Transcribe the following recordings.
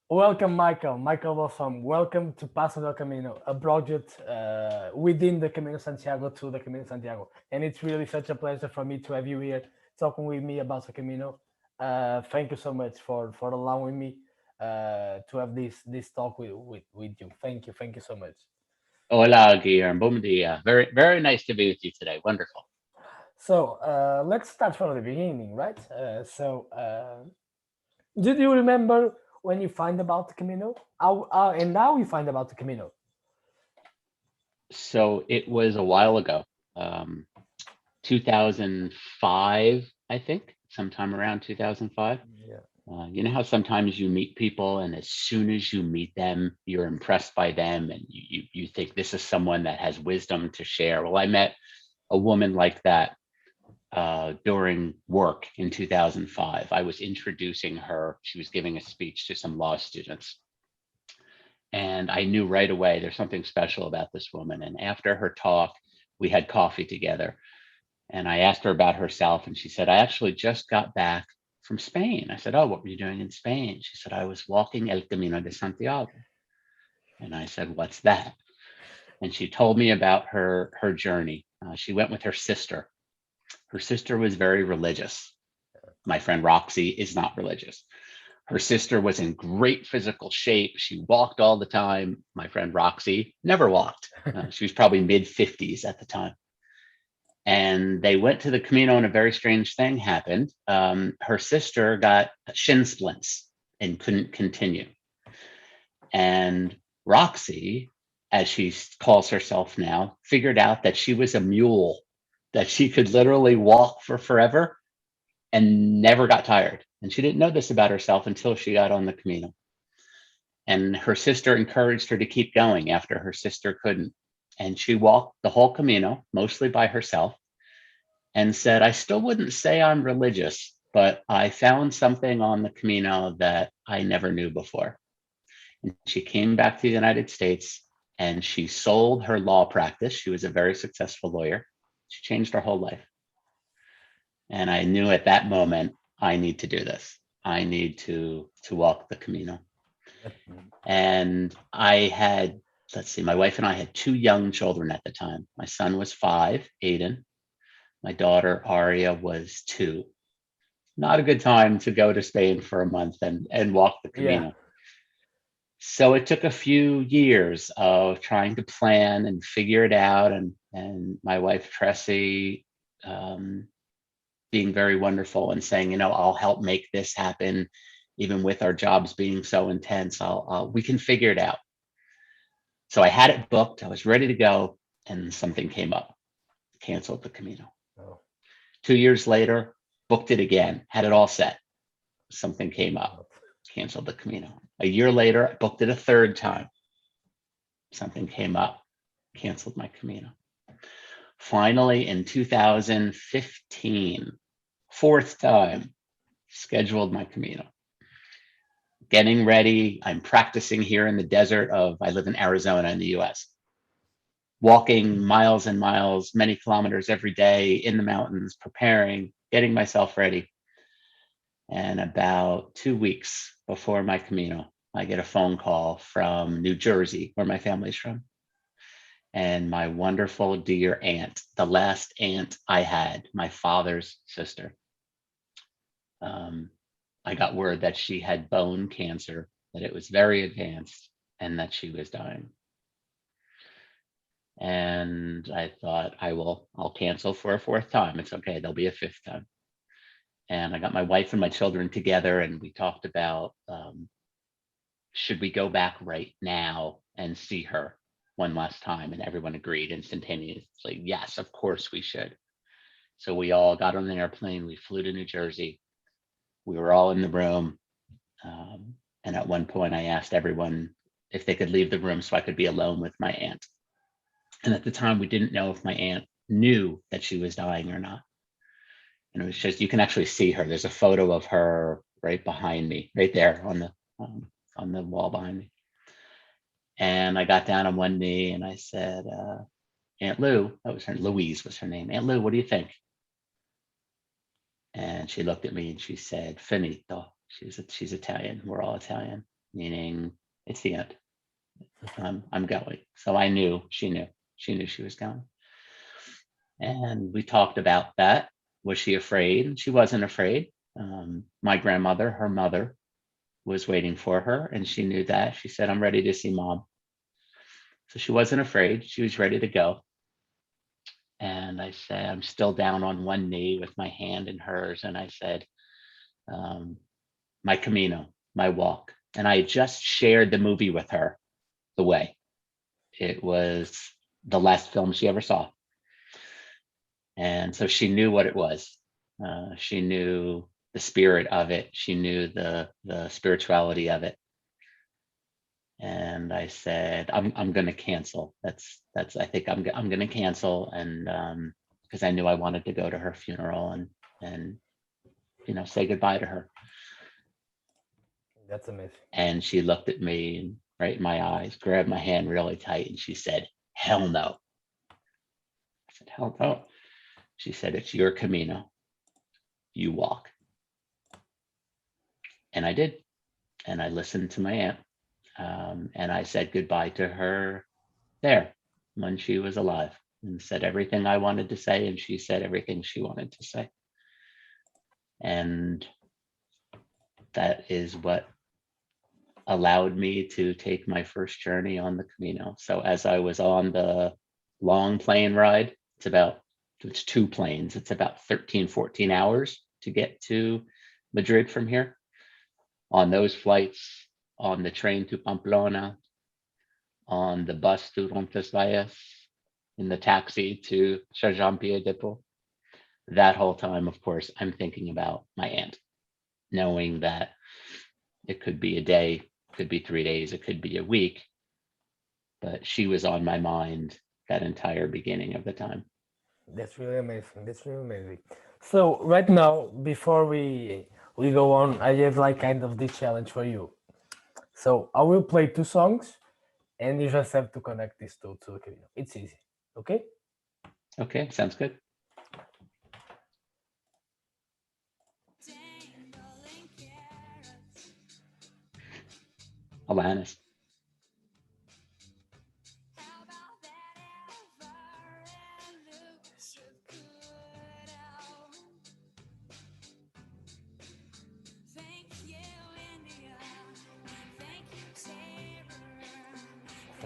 Welcome, Michael. Michael Bossone. Welcome to Paso del Camino, a project within the Camino Santiago to the Camino Santiago. And it's really such a pleasure for me to have you here talking with me about the Camino. Thank you so much for allowing me to have this talk with you. Thank you so much. Hola, Guillermo. Bom dia. Very, very nice to be with you today. Wonderful. So let's start from the beginning, right? Did you remember when you find about the Camino? And now you find about the Camino? So it was a while ago, um, 2005, I think, sometime around 2005. Yeah. You know how sometimes you meet people, and as soon as you meet them, you're impressed by them, and you think this is someone that has wisdom to share. Well, I met a woman like that during work in 2005. I was introducing her. She was giving a speech to some law students. And I knew right away there's something special about this woman. And after her talk, we had coffee together. And I asked her about herself. And she said, I actually just got back from Spain. I said, oh, what were you doing in Spain? She said, I was walking El Camino de Santiago. And I said, what's that? And she told me about her journey. She went with her sister. Her sister was very religious. My friend Roxy is not religious. Her sister was in great physical shape. She walked all the time. My friend Roxy never walked. She was probably mid 50s at the time. And they went to the Camino, and a very strange thing happened. Her sister got shin splints and couldn't continue. And Roxy, as she calls herself now, figured out that she was a mule, that she could literally walk for forever and never got tired. And she didn't know this about herself until she got on the Camino. And her sister encouraged her to keep going after her sister couldn't. And she walked the whole Camino, mostly by herself, and said, I still wouldn't say I'm religious, but I found something on the Camino that I never knew before. And she came back to the United States and she sold her law practice. She was a very successful lawyer. She changed her whole life. And I knew at that moment, I need to do this. I need to walk the Camino. And I had, let's see, my wife and I had two young children at the time. My son was 5, Aidan. My daughter Aria was 2. Not a good time to go to Spain for a month and walk the Yeah. Camino. So it took a few years of trying to plan and figure it out. And my wife Tressie um, being very wonderful and saying, I'll help make this happen, even with our jobs being so intense. We can figure it out. So I had it booked. I was ready to go, and something came up. Canceled the Camino. Oh, 2 years later, booked it again. Had it all set. Something came up. God. Canceled the Camino. A year later, I booked it a third time. Something came up. Canceled my Camino. Finally, in 2015, fourth time, scheduled my Camino. Getting ready. I'm practicing here in the desert of, I live in Arizona in the US, walking miles and miles, many kilometers every day in the mountains, preparing, getting myself ready. And about 2 weeks before my Camino, I get a phone call from New Jersey, where my family's from. And my wonderful dear aunt, the last aunt I had, my father's sister, um, I got word that she had bone cancer, that it was very advanced, and that she was dying. And I thought, I'll cancel for a fourth time. It's okay. There'll be a fifth time. And I got my wife and my children together, and we talked about should we go back right now and see her one last time? And everyone agreed instantaneously. Yes, of course we should. So we all got on an airplane. We flew to New Jersey. We were all in the room. And at one point, I asked everyone if they could leave the room so I could be alone with my aunt. And at the time, we didn't know if my aunt knew that she was dying or not. And it was just, you can actually see her. There's a photo of her right behind me, right there on the wall behind me. And I got down on one knee and I said, Aunt Lou, that was her, Louise was her name. Aunt Lou, what do you think? And she looked at me and she said, Finito. She's Italian. We're all Italian. meaning it's the end. I'm going. So I knew she knew. She knew she was going. And we talked about that. Was she afraid? She wasn't afraid. My grandmother, her mother, was waiting for her, and she knew that. She said, I'm ready to see mom. So she wasn't afraid. She was ready to go. And I said, I'm still down on one knee with my hand in hers. And I said, my Camino, my walk. And I just shared the movie with her, The Way. It was the last film she ever saw. And so she knew what it was. She knew the spirit of it. She knew the spirituality of it. And I said, I'm going to cancel. I think I'm going to cancel. And because I knew I wanted to go to her funeral and say goodbye to her. That's amazing. And she looked at me right in my eyes, grabbed my hand really tight, and she said, hell no. I said, hell no. She said, it's your Camino. You walk. And I did. And I listened to my aunt. And I said goodbye to her there when she was alive, and said everything I wanted to say. And she said everything she wanted to say. And that is what allowed me to take my first journey on the Camino. So as I was on the long plane ride, it's 2 planes. It's about 13, 14 hours to get to Madrid from here. On those flights, on the train to Pamplona, on the bus to Roncesvalles, in the taxi to Sargent-Pied-de-Port. That whole time, of course, I'm thinking about my aunt, knowing that it could be a day, could be 3 days, it could be a week, but she was on my mind that entire beginning of the time. That's really amazing. That's really amazing. So right now, before we go on, I have like kind of this challenge for you. So I will play 2 songs, and you just have to connect these two to the Camino. It's easy. Okay? Okay, sounds good. Alanis.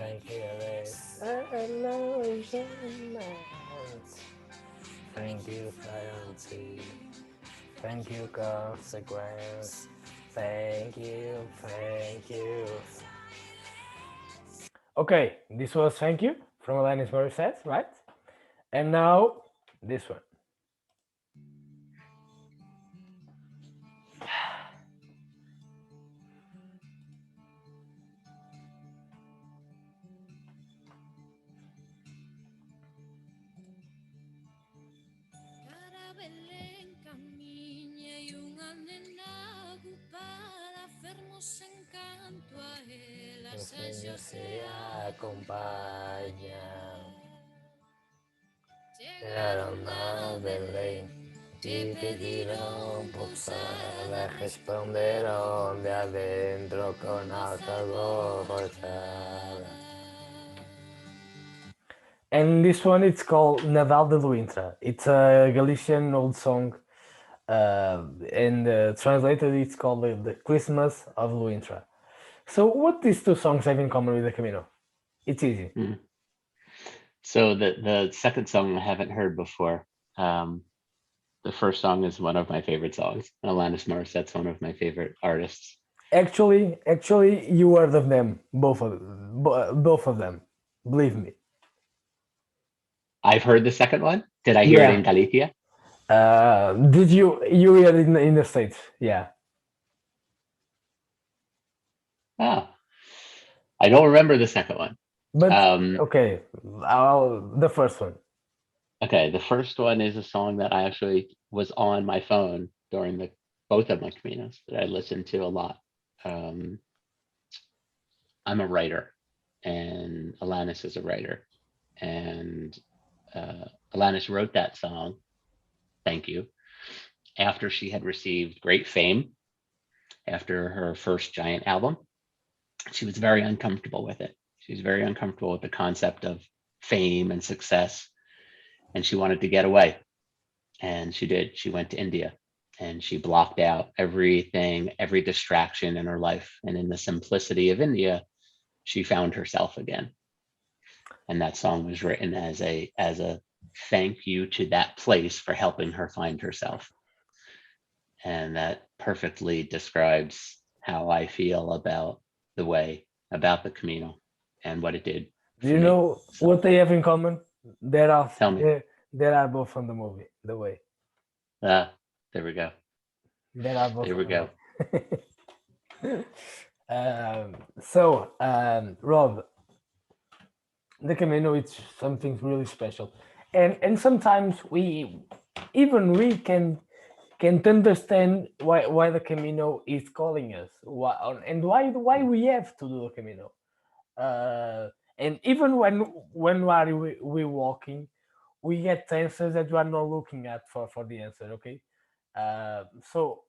Thank you, thank you, frailty. Thank you, consequence. Thank you, thank you. Okay, this was Thank You from Alanis Morissette, right? And now this one. Los sueños se acompañan. Llegaron a Belén y pidieron posada. Respondieron de adentro con alta voz. And this one, it's called Nadal de Luintra. It's a Galician old song, and translated, it's called the Christmas of Luintra. So, what these 2 songs have in common with the Camino? It's easy. So the second song I haven't heard before. The first song is one of my favorite songs. Alanis Morissette's one of my favorite artists. Actually, you heard of them, both of them. Believe me. I've heard the second one. Did I hear it in Galicia? Did you hear it in the States? Yeah. Oh, I don't remember the second one. But okay, the first one. Okay, the first one is a song that I actually was on my phone during both of my Caminos that I listened to a lot. I'm a writer, and Alanis is a writer, and Alanis wrote that song, Thank You, after she had received great fame after her first giant album. She was very uncomfortable with it. She was very uncomfortable with the concept of fame and success, and she wanted to get away. And she did. She went to India and she blocked out everything, every distraction in her life. And in the simplicity of India, she found herself again. And that song was written as a thank you to that place for helping her find herself. And that perfectly describes how I feel about the way, about the Camino, and what it did Do for you me. know So what they have in common? There are tell me. there are both from the movie. The way Ah, there we go. there are both There from we the go. movie. Rob, the Camino it's something really special, and sometimes we can't understand why the Camino is calling us, and why we have to do the Camino. And even when we walking, we get answers that we are not looking at for the answer. Okay, so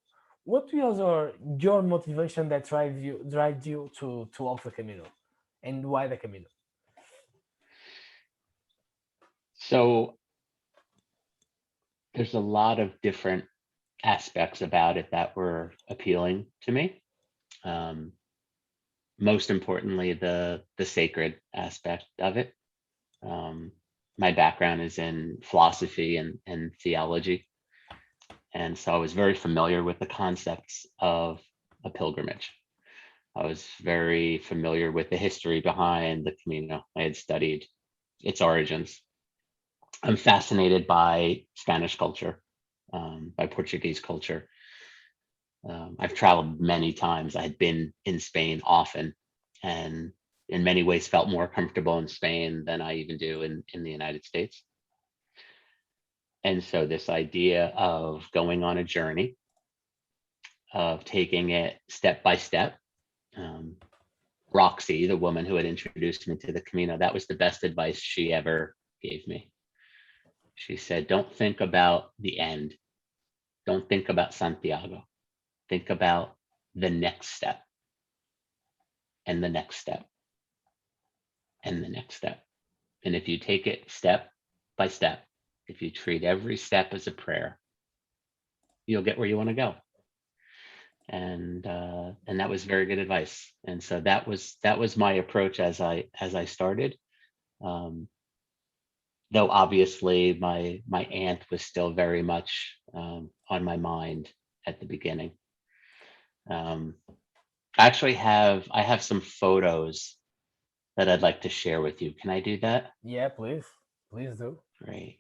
what was your motivation that drives you to walk the Camino, and why the Camino? So there's a lot of different aspects about it that were appealing to me. Um, Most importantly, the sacred aspect of it. Um, my background is in philosophy and theology, and so I was very familiar with the concepts of a pilgrimage. I was very familiar with the history behind the Camino. I had studied its origins. I'm fascinated by Spanish culture, by Portuguese culture. I've traveled many times. I had been in Spain often, and in many ways felt more comfortable in Spain than I even do in the United States. And so this idea of going on a journey, of taking it step by step. Um, Roxy, the woman who had introduced me to the Camino, that was the best advice she ever gave me. She said, don't think about the end. Don't think about Santiago. Think about the next step and the next step and the next step. And if you take it step by step, if you treat every step as a prayer, you'll get where you want to go. And that was very good advice. And so that was my approach as I started. Um, though obviously my aunt was still very much on my mind at the beginning. Um, I have some photos that I'd like to share with you. Can I do that? Yeah, please do. Great.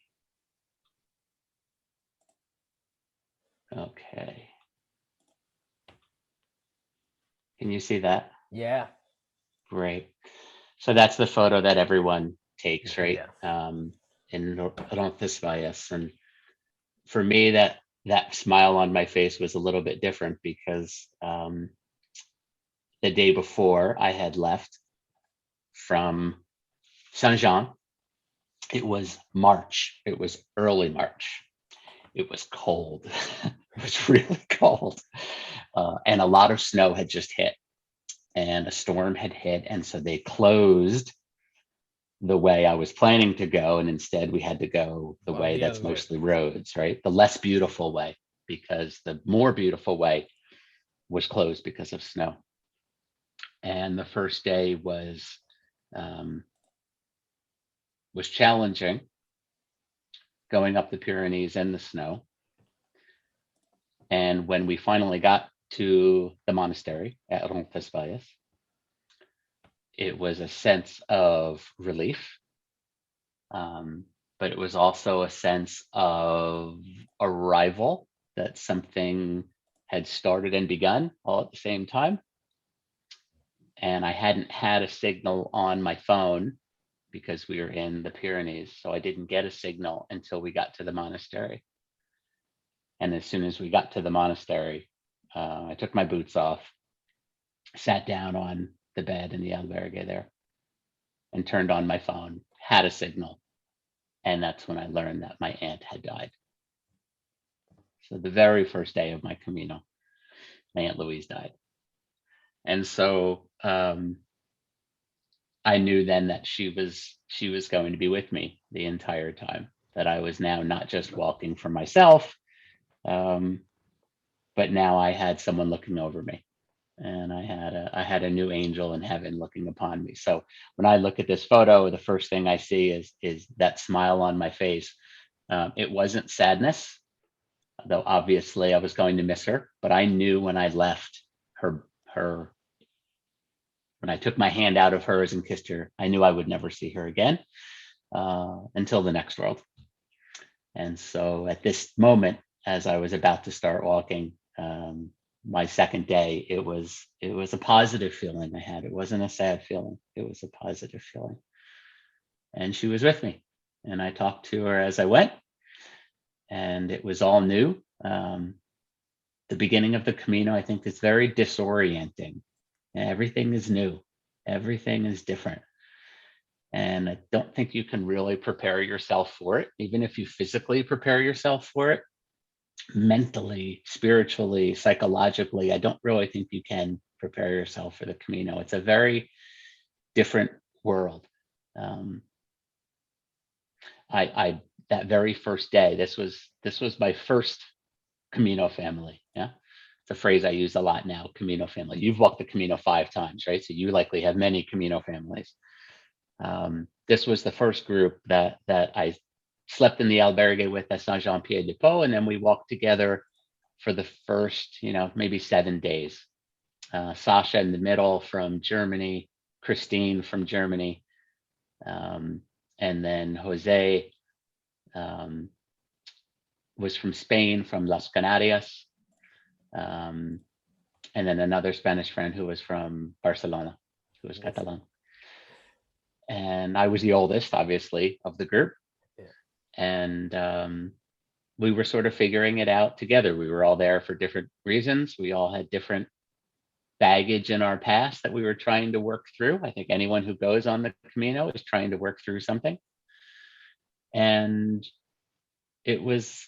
Okay. Can you see that? Yeah, Great. So that's the photo that everyone takes, right? yeah. In Roncesvalles. And for me, that smile on my face was a little bit different because the day before I had left from Saint Jean, it was March. It was early March. It was cold. It was really cold. And a lot of snow had just hit and a storm had hit. And so they closed the way I was planning to go. And instead, we had to go the way The that's other way. mostly roads, right? The less beautiful way, because the more beautiful way was closed because of snow. And the first day um, was challenging, going up the Pyrenees in the snow. And when we finally got to the monastery at Roncesvalles, it was a sense of relief, but it was also a sense of arrival, that something had started and begun all at the same time. And I hadn't had a signal on my phone because we were in the Pyrenees. So I didn't get a signal until we got to the monastery. And as soon as we got to the monastery, I took my boots off, sat down on the bed in the albergue there, and turned on my phone, had a signal. And that's when I learned that my aunt had died. So the very first day of my Camino, my Aunt Louise died. And so um, I knew then that she was going to be with me the entire time, that I was now not just walking for myself, um, but now I had someone looking over me, and I had a new angel in heaven looking upon me. So when I look at this photo, the first thing I see is that smile on my face. It wasn't sadness, though obviously I was going to miss her, but I knew when I left her, when I took my hand out of hers and kissed her, I knew I would never see her again until the next world. And so at this moment, as I was about to start walking, my second day, it was a positive feeling I had. It wasn't a sad feeling. It was a positive feeling. And she was with me. And I talked to her as I went, and it was all new. The beginning of the Camino, I think, is very disorienting. Everything is new. Everything is different. And I don't think you can really prepare yourself for it. Even if you physically prepare yourself for it, mentally, spiritually, psychologically, I don't really think you can prepare yourself for the Camino. It's a very different world. I that very first day, this was my first Camino family. Yeah. It's a phrase I use a lot now, Camino family. You've walked the Camino 5 times, right? So you likely have many Camino families. This was the first group that I slept in the albergue with at Saint-Jean-Pied-de-Port, and then we walked together for the first, maybe 7 days. Sasha in the middle from Germany, Christine from Germany, and then Jose was from Spain, from Las Canarias, and then another Spanish friend who was from Barcelona, who was Catalan. And I was the oldest, obviously, of the group. Yeah. And we were sort of figuring it out together. We were all there for different reasons. We all had different baggage in our past that we were trying to work through. I think anyone who goes on the Camino is trying to work through something. And it was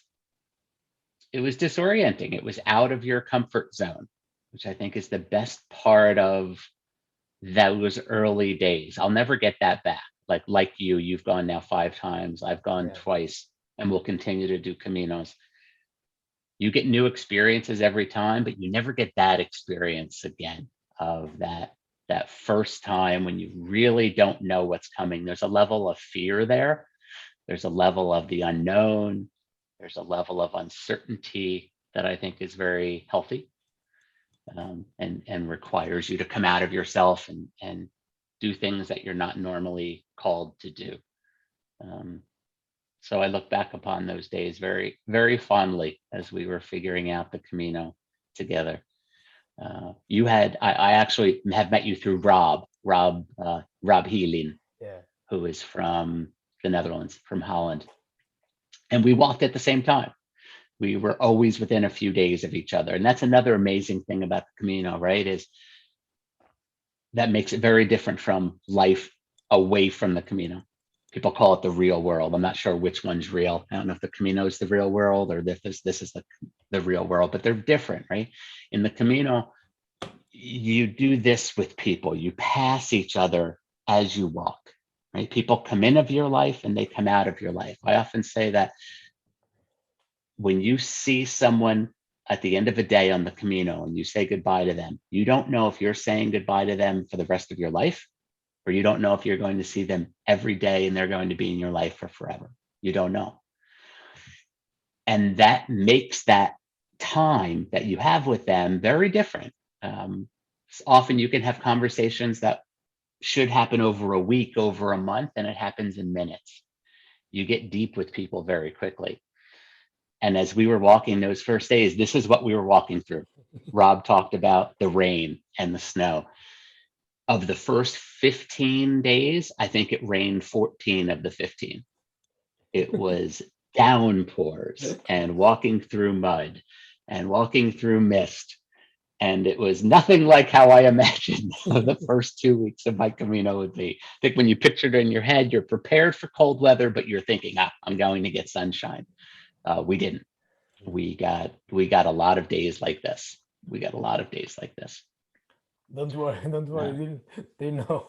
disorienting. It was out of your comfort zone, which I think is the best part of those early days. I'll never get that back. Like you've gone now 5 times. I've gone twice, and we'll continue to do Caminos. You get new experiences every time, but you never get that experience again of that first time when you really don't know what's coming. There's a level of fear there. There's a level of the unknown. There's a level of uncertainty that I think is very healthy, and requires you to come out of yourself and do things that you're not normally called to do. So I look back upon those days very, very fondly as we were figuring out the Camino together. I actually have met you through Rob Heeling, who is from the Netherlands, from Holland. And we walked at the same time. We were always within a few days of each other. And that's another amazing thing about the Camino, right? Is that makes it very different from life away from the Camino. People call it the real world. I'm not sure which one's real. I don't know if the Camino is the real world or this is the real world, but they're different, right? In the Camino, you do this with people. You pass each other as you walk, right? People come in of your life and they come out of your life. I often say that when you see someone at the end of a day on the Camino and you say goodbye to them, you don't know if you're saying goodbye to them for the rest of your life, or you don't know if you're going to see them every day and they're going to be in your life for forever. You don't know. And that makes that time that you have with them very different. Often you can have conversations that should happen over a week, over a month, and it happens in minutes. You get deep with people very quickly. And as we were walking those first days, this is what we were walking through. Rob talked about the rain and the snow. Of the first 15 days, I think it rained 14 of the 15. It was downpours and walking through mud and walking through mist. And it was nothing like how I imagined the first 2 weeks of my Camino would be. I think when you pictured it in your head, you're prepared for cold weather, but you're thinking, I'm going to get sunshine. We didn't. We got a lot of days like this. Don't worry, don't Uh, worry. They know.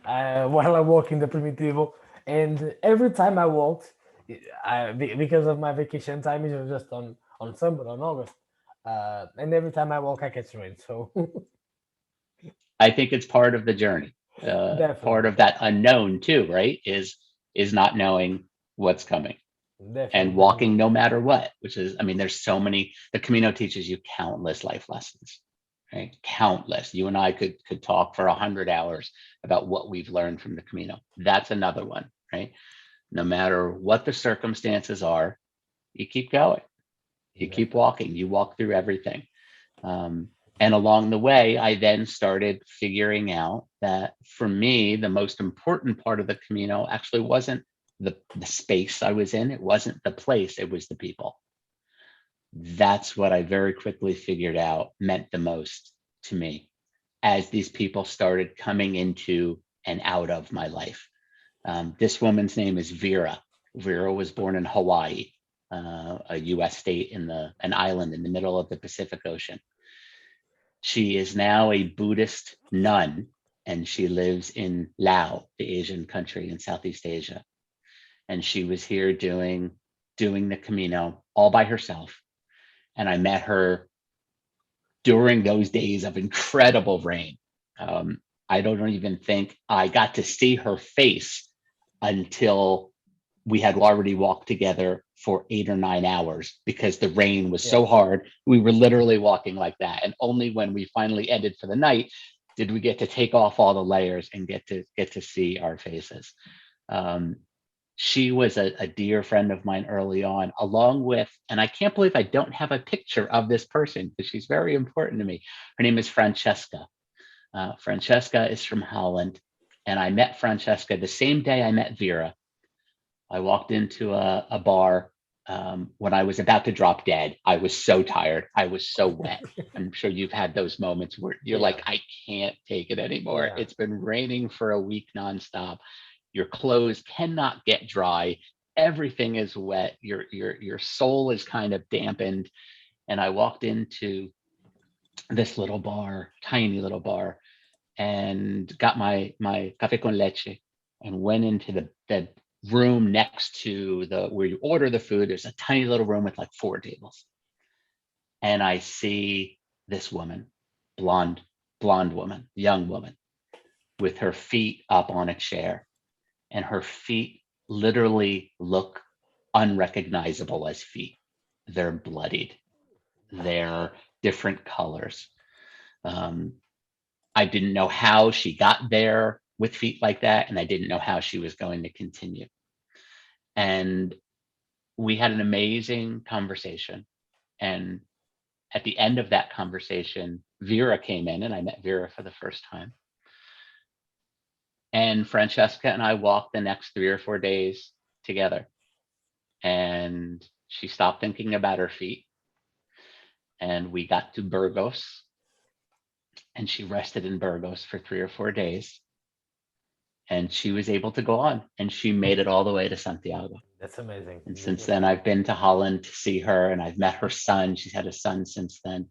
While I walk in the Primitivo, and every time I walked, because of my vacation time, it was just on summer, on August, and every time I walk, I catch rain. So I think it's part of the journey. Part definitely, of that unknown too, right? Is not knowing what's coming and definitely, walking no matter what. Which is, I mean, there's so many. The Camino teaches you countless life lessons, right? Countless. You and I could talk for 100 hours about what we've learned from the Camino. That's another one, right? No matter what the circumstances are, you keep going. You keep definitely. walking. You walk through everything. Um, and along the way, I then started figuring out that for me, the most important part of the Camino actually wasn't the space I was in. It wasn't the place. It was the people. That's what I very quickly figured out meant the most to me as these people started coming into and out of my life. This woman's name is Vera. Vera was born in Hawaii, a U.S. state in an island in the middle of the Pacific Ocean. She is now a Buddhist nun, and she lives in Laos, the Asian country in Southeast Asia. And she was here doing the Camino all by herself. And I met her during those days of incredible rain. Um, I don't even think I got to see her face until we had already walked together for 8 or 9 hours because the rain was Yeah, so hard. We were literally walking like that. And only when we finally ended for the night did we get to take off all the layers and get to see our faces. Um, she was a dear friend of mine early on, along with, and I can't believe I don't have a picture of this person because she's very important to me. Her name is Francesca. Francesca is from Holland. And I met Francesca the same day I met Vera. I walked into a bar when I was about to drop dead. I was so tired. I was so wet. I'm sure you've had those moments where you're yeah, like, I can't take it anymore. yeah. It's been raining for a week nonstop. Your clothes cannot get dry. Everything is wet. Your soul is kind of dampened. And I walked into this little bar, tiny little bar, and got my cafe con leche and went into the room next to the where you order the food. There's a tiny little room with like 4 tables. And I see this woman, blonde, blonde woman, young woman, with her feet up on a chair. And her feet literally look unrecognizable as feet. They're bloodied. They're different colors. Um, I didn't know how she got there with feet like that, and I didn't know how she was going to continue. And we had an amazing conversation. And at the end of that conversation, Vera came in, and I met Vera for the first time. And Francesca and I walked the next 3 or 4 days together. And she stopped thinking about her feet. And we got to Burgos, and she rested in Burgos for 3 or 4 days. And she was able to go on, and she made it all the way to Santiago. That's amazing. And That's since then, I've amazing. been to Holland to see her, and I've met her son. She's had a son since then,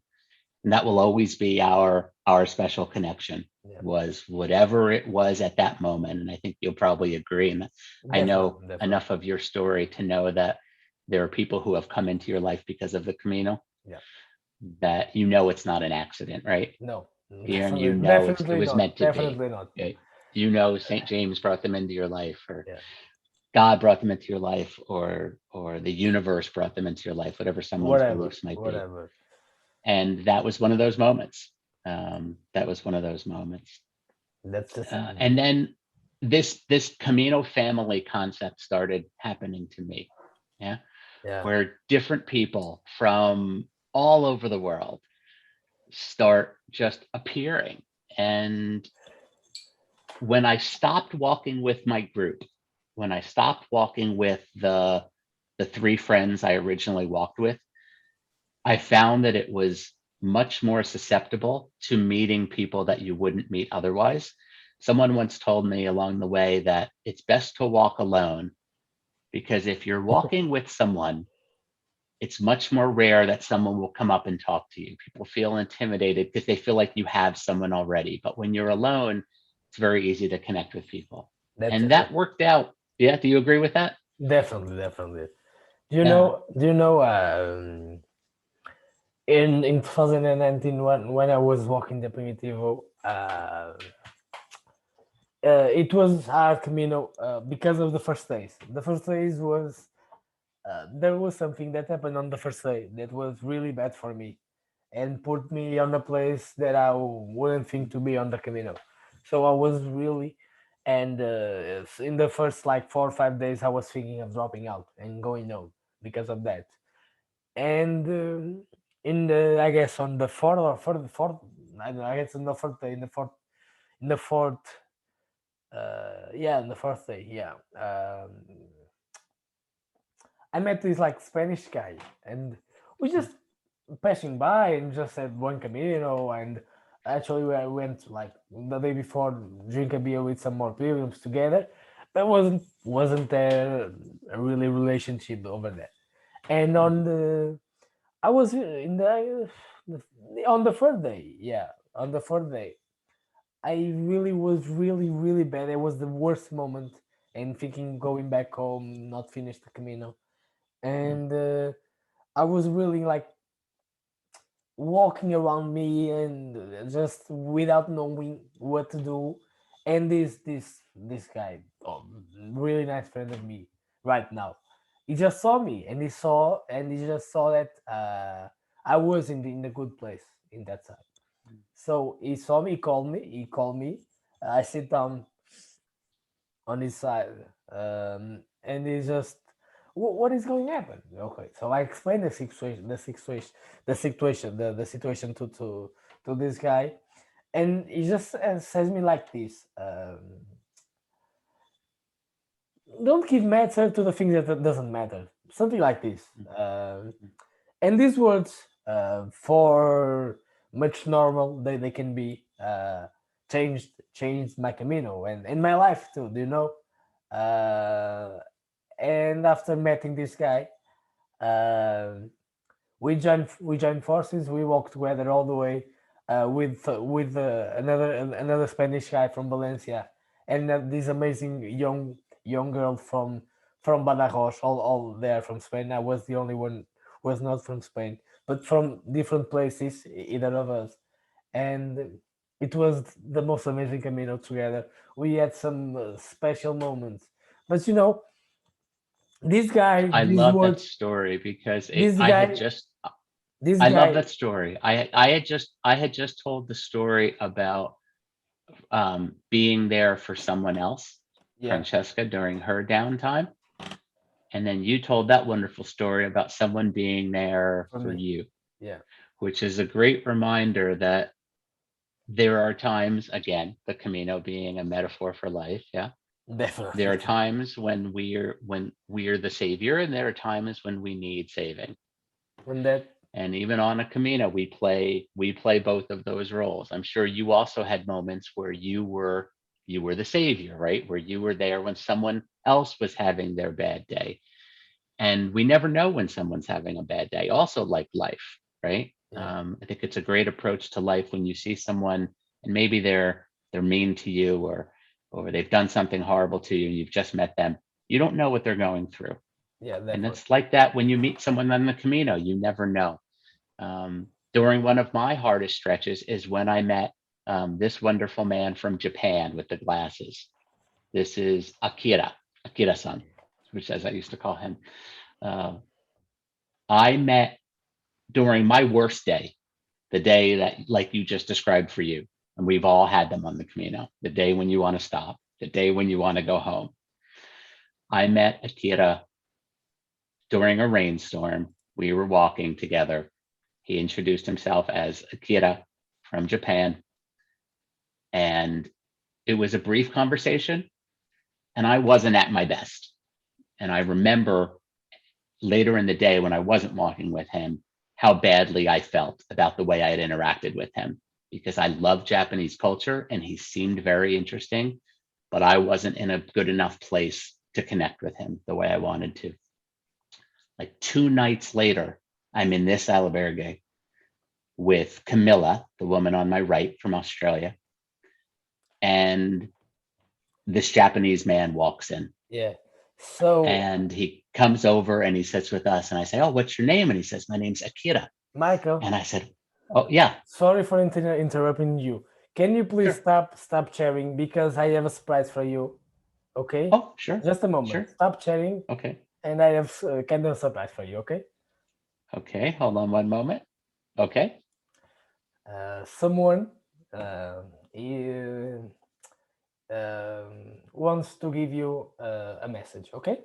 and that will always be our special connection. Yeah, Was whatever it was at that moment, and I think you'll probably agree. And I know definitely, definitely. enough of your story to know that there are people who have come into your life because of the Camino. Yeah. That you know it's not an accident, right? No, And you definitely, know it definitely was not. meant to be. Definitely not. Okay? You know St. James brought them into your life, or Yeah. God brought them into your life, or the universe brought them into your life, whatever someone's Whatever. beliefs might be. Whatever. And that was one of those moments. That was one of those moments. That's And amazing. then this Camino family concept started happening to me. Yeah, Yeah. where different people from all over the world start just appearing. And when I stopped walking with my group, when I stopped walking with the three friends I originally walked with, I found that it was much more susceptible to meeting people that you wouldn't meet otherwise. Someone once told me along the way that it's best to walk alone because if you're walking with someone, it's much more rare that someone will come up and talk to you. People feel intimidated because they feel like you have someone already. But when you're alone, it's very easy to connect with people. That's And that worked out. Yeah. Do you agree with that? definitely, definitely. Yeah. Do you know? In 2019, when I was walking the Primitivo, it was hard Camino because of the first days. The first days was there was something that happened on the first day that was really bad for me and put me on a place that I wouldn't think to be on the Camino. So I was really, and in the first like 4 or 5 days, I was thinking of dropping out and going home because of that. And in the, I guess on the fourth, I don't know, I guess on the fourth day, in the fourth, yeah, in the fourth day, yeah. I met this like Spanish guy, and we just passing by and just said buen camino. And actually, we went like the day before drink a beer with some more pilgrims together, but wasn't there a really relationship over there. And on the I was in on the third day, yeah, on the third day, I really was really bad. It was the worst moment, and thinking going back home, not finish the Camino, and I was really like walking around me and just without knowing what to do. And this guy, really nice friend of me right now, he just saw me and he just saw that I was in the good place in that time. So he saw me, he called me. I sit down on his side, and he just, what is going to happen? Okay, so I explained the situation to this guy, and he just says me like this: "Don't give matter to the things that doesn't matter." Something like this. And these words, for much normal they can be, changed my camino and my life too. Do you know? Uh, and after meeting this guy, uh, we joined forces. We walked together all the way, with another Spanish guy from Valencia, and this amazing young girl from Badajoz. All there from Spain. I was the only one was not from Spain, but from different places, either of us. And it was the most amazing Camino together. We had some special moments, but this guy, I love that story because this I had guy, just, this I love guy. that story. I had just told the story about being there for someone else, Yeah, Francesca, during her downtime. And then you told that wonderful story about someone being there for for me. you, Yeah, which is a great reminder that there are times, again, the Camino being a metaphor for life. Yeah. There definitely. are times when we're the savior, and there are times when we need saving. When that, And even on a Camino, we play both of those roles. I'm sure you also had moments where you were the savior, right? Where you were there when someone else was having their bad day. And we never know when someone's having a bad day, also like life, right? yeah, I think it's a great approach to life when you see someone and maybe they're mean to you, or they've done something horrible to you and you've just met them. You don't know what they're going through. yeah, And definitely. it's like that when you meet someone on the Camino. You never know. During one of my hardest stretches is when I met this wonderful man from Japan with the glasses. This is Akira-san, which, as I used to call him. Uh, I met during my worst day, the day that, like you just described for you, and we've all had them on the Camino, the day when you want to stop, the day when you want to go home. I met Akira during a rainstorm. We were walking together. He introduced himself as Akira from Japan, and it was a brief conversation, and I wasn't at my best. And I remember later in the day when I wasn't walking with him, how badly I felt about the way I had interacted with him, because I love Japanese culture and he seemed very interesting, but I wasn't in a good enough place to connect with him the way I wanted to. Like 2 nights later, I'm in this albergue with Camilla, the woman on my right from Australia, and this Japanese man walks in. Yeah. So, And he comes over and he sits with us, and I say, "Oh, what's your name?" And he says, "My name's Akira." Michael, And I said, "Oh, yeah, sorry for interrupting you. Can you please sure. stop sharing because I have a surprise for you? Okay, Oh, sure, just a moment. sure. Stop sharing, Okay, and I have kind of a surprise for you. Okay, okay. Hold on one moment. Okay, someone he, wants to give you a message. Okay,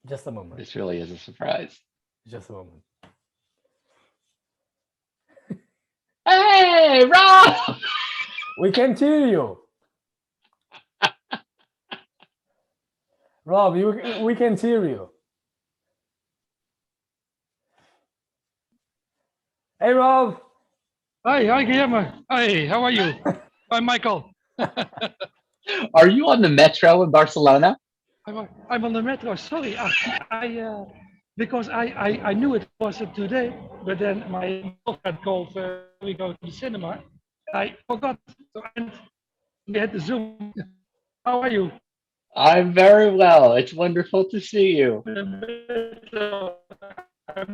just a moment. this really is a surprise. Just a moment. Hey, Rob! We can hear you, Rob. We can hear you. Hey, Rob. Hi, Guillermo. Hi, how are you? I'm Michael. Are you on the metro in Barcelona? I'm on the metro. Sorry, because I knew it was today, but then my girlfriend called. We go to the cinema. I forgot, and we had the Zoom. How are you? I'm very well. It's wonderful to see you. I'm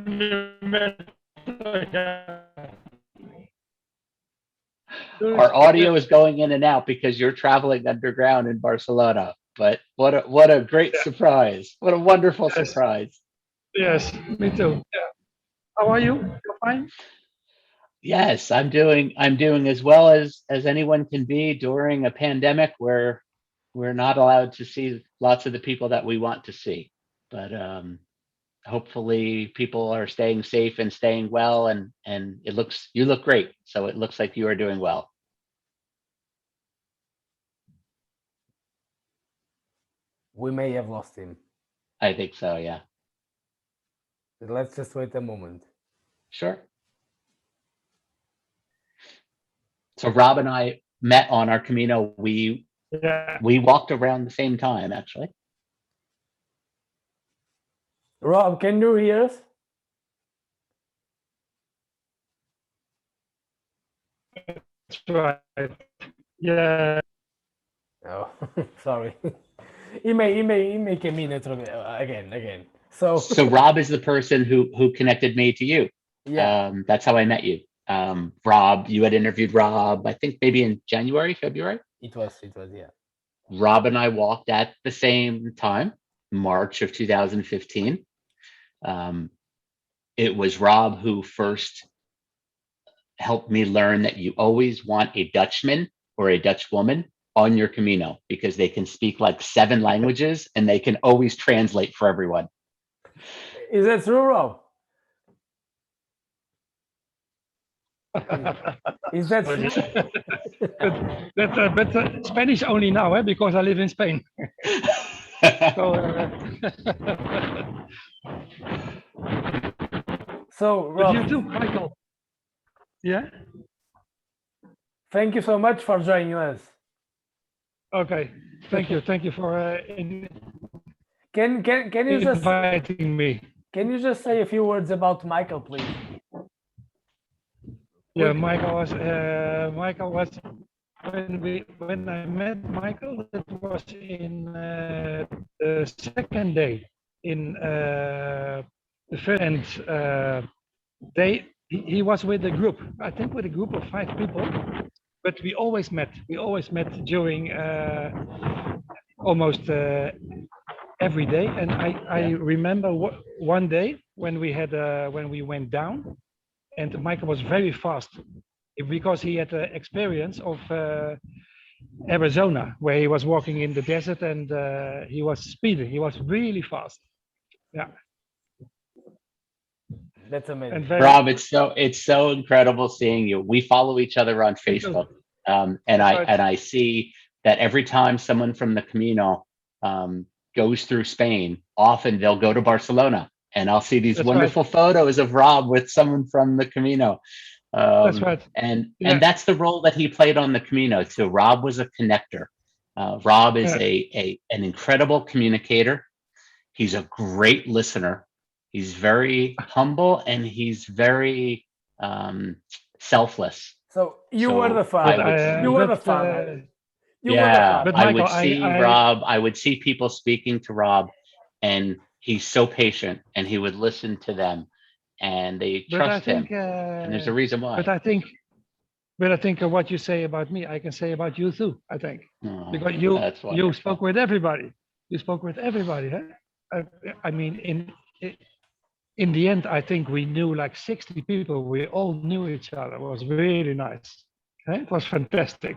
in the metro, yeah. Our audio is going in and out because you're traveling underground in Barcelona. But what a great surprise. What a wonderful Yes, surprise. yes, me too. Yeah. How are you? You're fine? Yes, I'm doing as well as anyone can be during a pandemic where we're not allowed to see lots of the people that we want to see. But hopefully people are staying safe and staying well, and you look great. So it looks like you are doing well. We may have lost him. I think so, yeah. Let's just wait a moment. Sure. So Rob and I met on our Camino. Yeah. We walked around the same time, actually. Rob, can you hear us? That's right. Yeah. Oh, sorry. He may come in again. So So Rob is the person who connected me to you. yeah, That's how I met you. Rob, you had interviewed Rob, I think maybe in January, February. it was yeah. Rob and I walked at the same time, March of 2015. Um, it was Rob who first helped me learn that you always want a Dutchman or a Dutch woman on your Camino because they can speak like 7 languages and they can always translate for everyone. Is that true, Rob? Is that true? But Spanish only now, because I live in Spain. So, So, but you Rob, too, Michael. Yeah. thank you so much for joining us. Okay. Thank you for Can you just inviting me. say a few words about Michael, please? Yeah, Michael was when I met Michael. It was in the second day in the first and day. He was with a group. I think with a group of 5 people. But we always met. We always met during almost every day. And I remember one day when we went down, and Michael was very fast because he had experience of Arizona, where he was walking in the desert, and he was speeding. He was really fast. Yeah, That's amazing. and very. Rob, it's so incredible seeing you. We follow each other on Me too. Facebook, and That's right. I see that every time someone from the Camino goes through Spain, often they'll go to Barcelona, and I'll see these That's wonderful photos of Rob with someone from the Camino. That's right. And Yeah. that's the role that he played on the Camino too. Rob was a connector. Rob is Yeah. an incredible communicator. He's a great listener. He's very humble and he's very selfless. So you were the So I But father. would You I, were see, the but father. You were the yeah, but father. I Michael, would see I, Rob. I would see people speaking to Rob, and he's so patient, and he would listen to them, and they but I trust him. think, And there's a reason but why. I think, but I think what you say about me, I can say about you too. I think Oh, because that's you spoke wonderful. with everybody. You spoke with everybody. Huh? I, I mean, in the end, I think we knew like 60 people. We all knew each other. It was really nice. Huh? It was fantastic.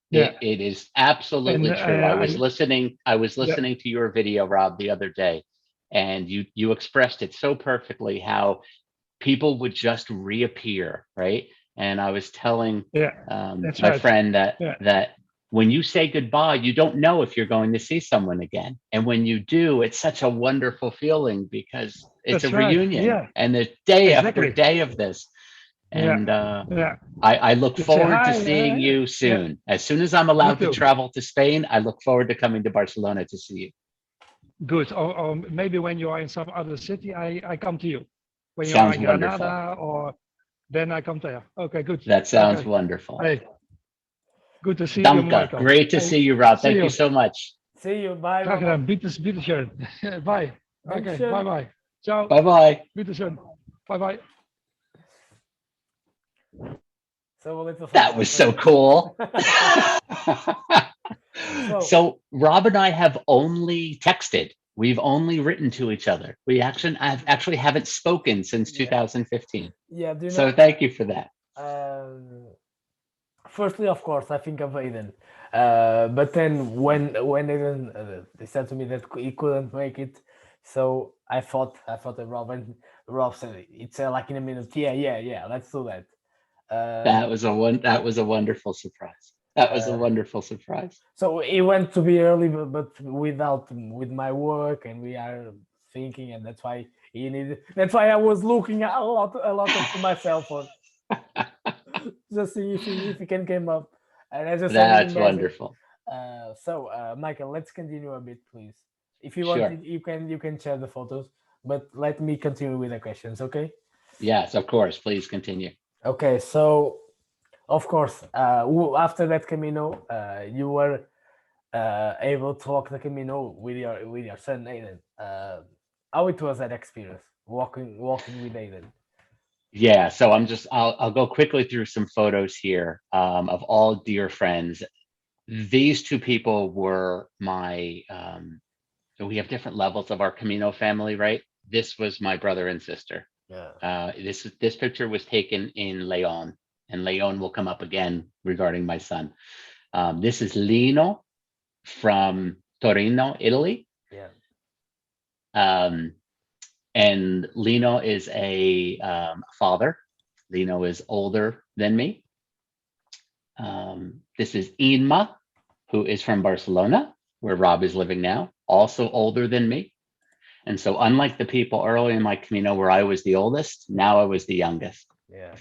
Yeah, It is and absolutely true. I was yeah, listening to your video, Rob, the other day, and you expressed it so perfectly how people would just reappear, right? And I was telling yeah, that's my right. friend Yeah, that when you say goodbye, you don't know if you're going to see someone again, and when you do, it's such a wonderful feeling because it's a that's right. reunion, Yeah, and there's day after exactly. day of this. Yeah, And yeah. I look You say forward to hi. seeing you Yeah, soon. As soon as I'm me allowed to too. travel to Spain, I look forward to coming to Barcelona to see you. Good. Or maybe when you are in some other city, I come to you. When you are Sounds in wonderful. Granada, or then I come to you. Okay, good. That sounds Okay. wonderful. Hey, good to see you, Danke. Michael. Great to Hey, see you, Rob. see Thank you you. so much. See you. Bye, Graag Rob. gedaan. Bitteschön. Bye. Okay, bye Dankeschön. bye. Ciao. Bye bye. Bitteschön. Bye bye. So a little That was so surprise cool. for you. So So Rob and I have only texted. We've only written to each other. I've actually haven't spoken since yeah, 2015. yeah. Do you So know? thank you for that. Um, Firstly, of course, I think of Aiden. But then when Aiden they said to me that he couldn't make it, so I thought that Rob said it's like in a minute. Yeah, yeah, yeah. Let's do that. Uh, That was a wonderful surprise. That was a uh, wonderful surprise. so it went to be early, but with my work, and we are thinking, and that's why he needed. That's why I was looking a lot to my cell phone, just see if he can come up, and I just sent him a That's message. wonderful. Michael, let's continue a bit, please. If you want, Sure. you can share the photos, but let me continue with the questions, okay? Yes, of course. Please continue. Okay, so of course, after that Camino, you were able to walk the Camino with your son Aiden. How it was that experience walking with Aiden? Yeah, so I'll go quickly through some photos here of all dear friends. These two people were my so we have different levels of our Camino family, right? This was my brother and sister. Yeah, This picture was taken in Leon, and Leon will come up again regarding my son. This is Lino from Torino, Italy. yeah, Um, and Lino is a father. Lino is older than me. This is Inma, who is from Barcelona, where Rob is living now, also older than me. And so, unlike the people early in my Camino where I was the oldest, now I was the youngest. yeah,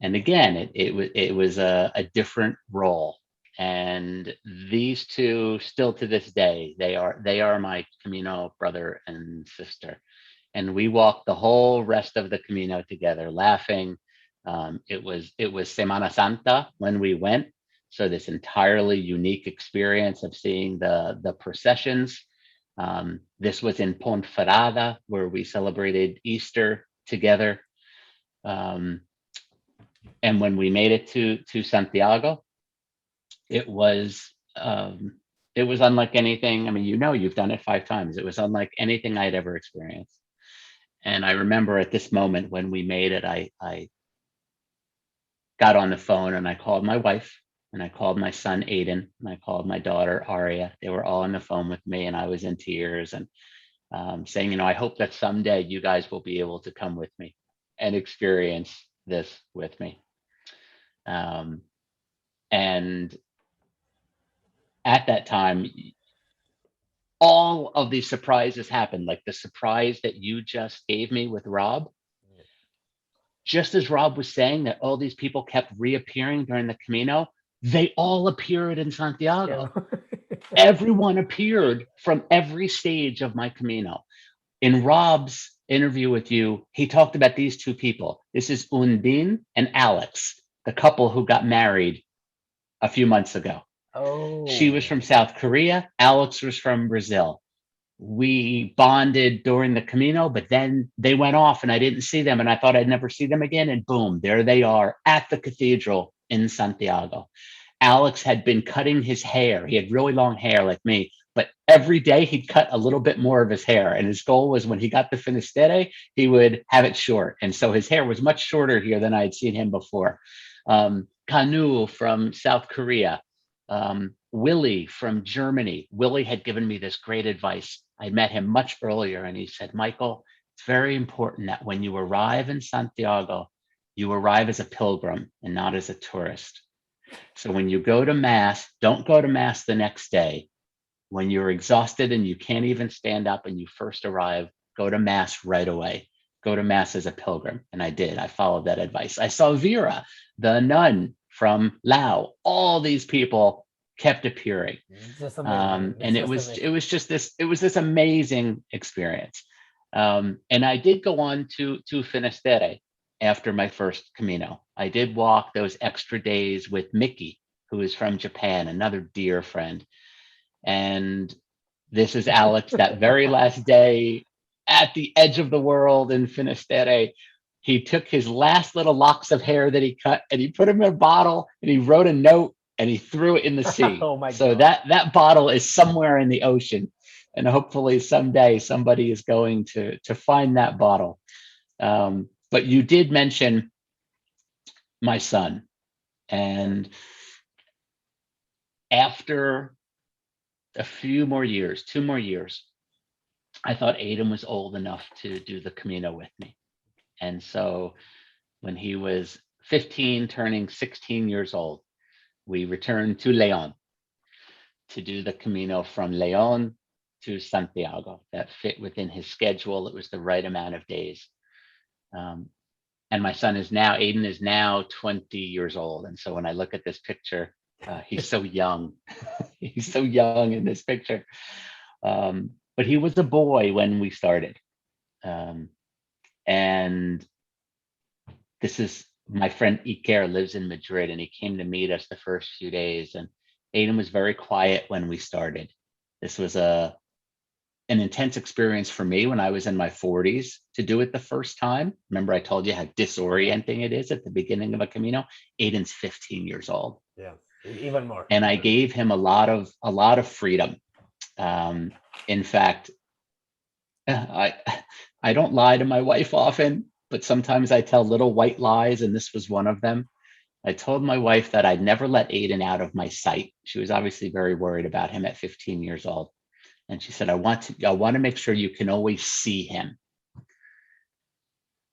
And again, it was a different role. And these two, still to this day, they are my Camino brother and sister. And we walked the whole rest of the Camino together, laughing. It was Semana Santa when we went, so this entirely unique experience of seeing the processions. This was in Ponferrada, where we celebrated Easter together. Um, and when we made it to Santiago, it was it was unlike anything. I mean, you've done it 5 times. It was unlike anything I'd ever experienced. And I remember at this moment when we made it, I got on the phone and I called my wife and I called my son Aiden and I called my daughter Aria. They were all on the phone with me and I was in tears and saying, I hope that someday you guys will be able to come with me and experience this with me. And at that time, all of these surprises happened, like the surprise that you just gave me with Rob. Just as Rob was saying that all these people kept reappearing during the Camino, they all appeared in yeah. Santiago. Everyone appeared from every stage of my Camino. In Rob's interview with you, he talked about these two people. This is Undine and Alex, the couple who got married a few months ago. She was from Oh, South Korea. Alex was from Brazil. We bonded during the Camino, but then they went off and I didn't see them. And I thought I'd never see them again. And boom, there they are at the cathedral in Santiago. Alex had been cutting his hair. He had really long hair like me, but every day he'd cut a little bit more of his hair. And his goal was when he got to Finisterre, he would have it short. And so his hair was much shorter here than I had seen him before. Kanu from South Korea, Willie from Germany. Willie had given me this great advice. I met him much earlier and he said, Michael, it's very important that when you arrive in Santiago, you arrive as a pilgrim and not as a tourist. So when you go to Mass, don't go to Mass the next day. When you're exhausted and you can't even stand up and you first arrive, go to Mass right away. Go to Mass as a pilgrim. And I did. I followed that advice. I saw Vera, the nun from Laos. All these people kept appearing. it's just amazing. And It's just amazing. it was this amazing experience. And I did go on to Finisterre after my first Camino. I did walk those extra days with Mickey, who is from Japan, another dear friend. And this is Alex, that very last day at the edge of the world in Finisterre. He took his last little locks of hair that he cut and he put them in a bottle and he wrote a note and he threw it in the sea. Oh my So God. that bottle is somewhere in the ocean. And hopefully someday somebody is going to find that bottle. But you did mention my son. And after a few more years, 2 more years, I thought Aidan was old enough to do the Camino with me. And so when he was 15, turning 16 years old, we returned to Leon to do the Camino from Leon to Santiago. That fit within his schedule. It was the right amount of days. And my son is now, Aidan is now 20 years old. And so when I look at this picture, he's so young. He's so young in this picture. But he was a boy when we started. And this is my friend Iker lives in Madrid, and he came to meet us the first few days. And Aidan was very quiet when we started. This was an intense experience for me when I was in my 40s to do it the first time. Remember, I told you how disorienting it is at the beginning of a Camino. Aidan's 15 years old. Yeah, even more. And I gave him a lot of freedom. In fact, I don't lie to my wife often, but sometimes I tell little white lies, and this was one of them. I told my wife that I'd never let Aidan out of my sight. She was obviously very worried about him at 15 years old. And she said, I want to make sure you can always see him.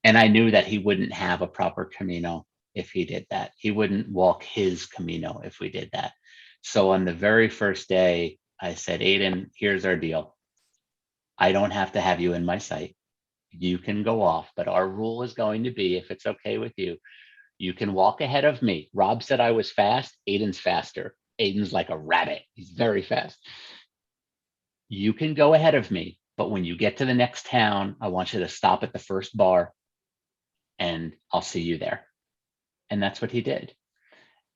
And I knew that he wouldn't have a proper Camino if he did that. He wouldn't walk his Camino if we did that. So on the very first day, I said, Aidan, here's our deal. I don't have to have you in my sight. You can go off, but our rule is going to be, if it's okay with you, you can walk ahead of me. Rob said I was fast. Aidan's faster. Aidan's like a rabbit. He's very fast. You can go ahead of me, but when you get to the next town, I want you to stop at the first bar and I'll see you there. And that's what he did.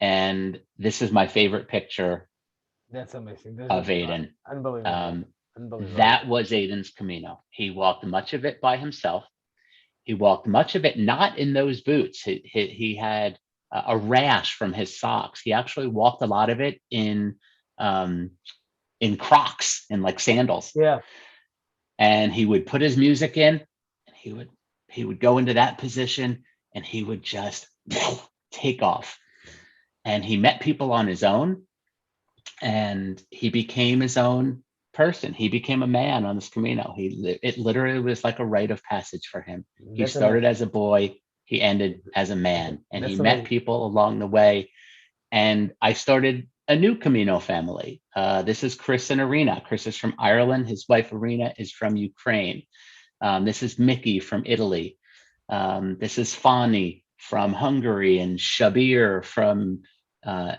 And this is my favorite picture. That's amazing. Of Aidan. Unbelievable. Unbelievable. That was Aidan's Camino. He walked much of it by himself. He walked much of it not in those boots. He had a rash from his socks. He actually walked a lot of it in Crocs and like sandals. Yeah. And he would put his music in, and he would go into that position, and he would just take off. And he met people on his own, and he became his own person. He became a man on this Camino. It literally was like a rite of passage for him. He started as a boy, he ended as a man, and he met people along the way. And I started a new Camino family. This is Chris and Irina. Chris is from Ireland. His wife Irina is from Ukraine. This is Mickey from Italy. This is Fani from Hungary, and Shabir from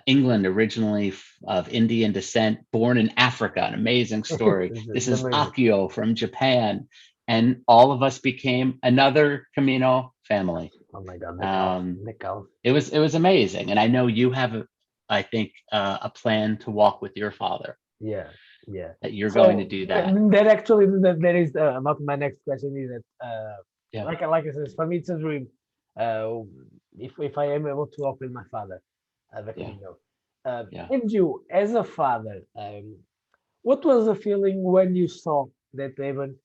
England, originally of Indian descent, born in Africa, an amazing story. This It's is amazing. Akio from Japan. And all of us became another Camino family. Oh my God, Um, the cow. it was amazing. And I know you have, I think, a plan to walk with your father, Yeah, yeah. that you're going to So do that. that actually that is about my next question is that Yeah. like I said, for me it's a dream. Uh, if I am able to walk with my father, the Yeah. Camino. Yeah. And you, as a father, what was the feeling when you saw that Evan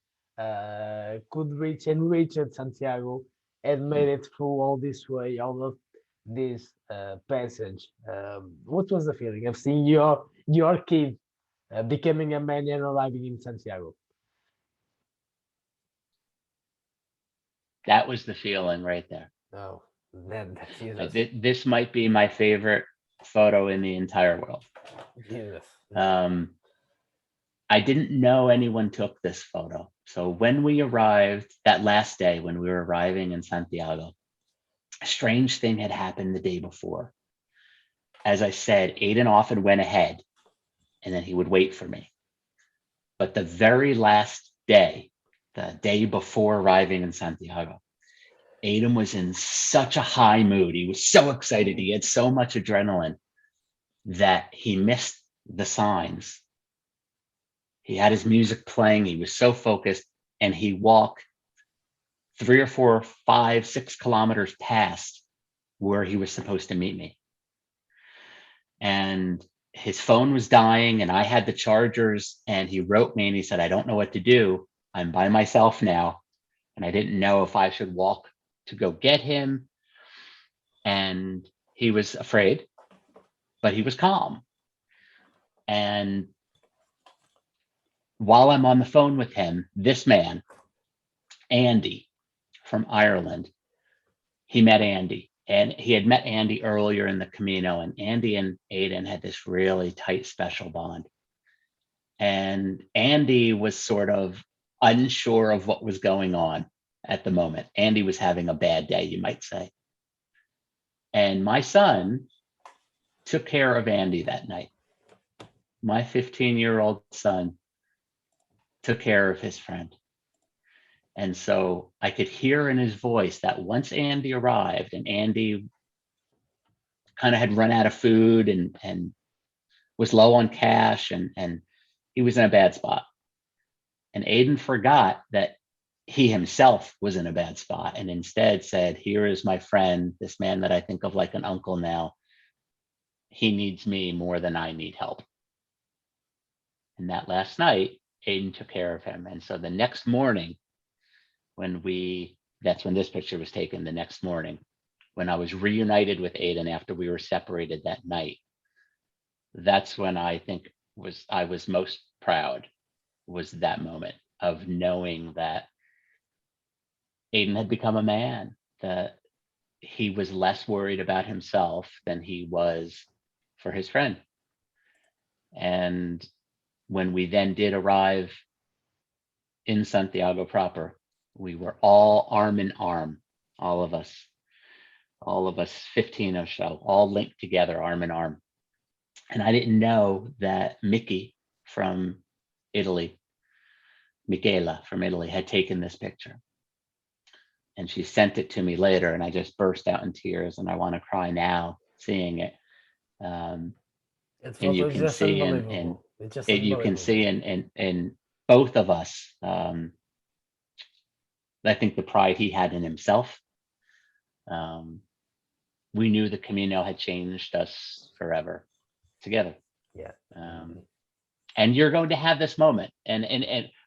could reach at Santiago and made it through all this way, all of this passage? What was the feeling of seeing your kid becoming a man and arriving in Santiago? That was the feeling right there. Oh, that Jesus, This might be my favorite photo in the entire world. Jesus. I didn't know anyone took this photo. So when we arrived that last day, when we were arriving in Santiago, a strange thing had happened the day before. As I said, Aidan often went ahead and then he would wait for me. But the very last day, the day before arriving in Santiago, Aidan was in such a high mood. He was so excited. He had so much adrenaline that he missed the signs. He had his music playing. He was so focused, and he walked 3 or 4, 5, 6 kilometers past where he was supposed to meet me. And his phone was dying, and I had the chargers, and he wrote me and he said, I don't know what to do. I'm by myself now. And I didn't know if I should walk to go get him. And he was afraid, but he was calm. And while I'm on the phone with him, this man, Andy from Ireland, he met Andy. And he had met Andy earlier in the Camino, and Andy and Aidan had this really tight special bond. And Andy was sort of unsure of what was going on at the moment. Andy was having a bad day, you might say. And my son took care of Andy that night. My 15-year-old son took care of his friend. And so I could hear in his voice that once Andy arrived and Andy kind of had run out of food and was low on cash and he was in a bad spot. And Aidan forgot that he himself was in a bad spot and instead said, here is my friend, this man that I think of like an uncle now. He needs me more than I need help. And that last night, Aidan took care of him. And so the next morning, that's when this picture was taken, the next morning, when I was reunited with Aidan after we were separated that night, that's when I think I was most proud, was that moment of knowing that Aidan had become a man, that he was less worried about himself than he was for his friend. And when we then did arrive in Santiago proper, we were all arm in arm, all of us, 15 or so, all linked together, arm in arm. And I didn't know that Mickey from Italy, Michela from Italy, had taken this picture. And she sent it to me later, and I just burst out in tears, and I want to cry now seeing it. And you can Just see unbelievable. It's just you can unbelievable. see in both of us, I think the pride he had in himself. We knew the Camino had changed us forever together. Yeah. And you're going to have this moment and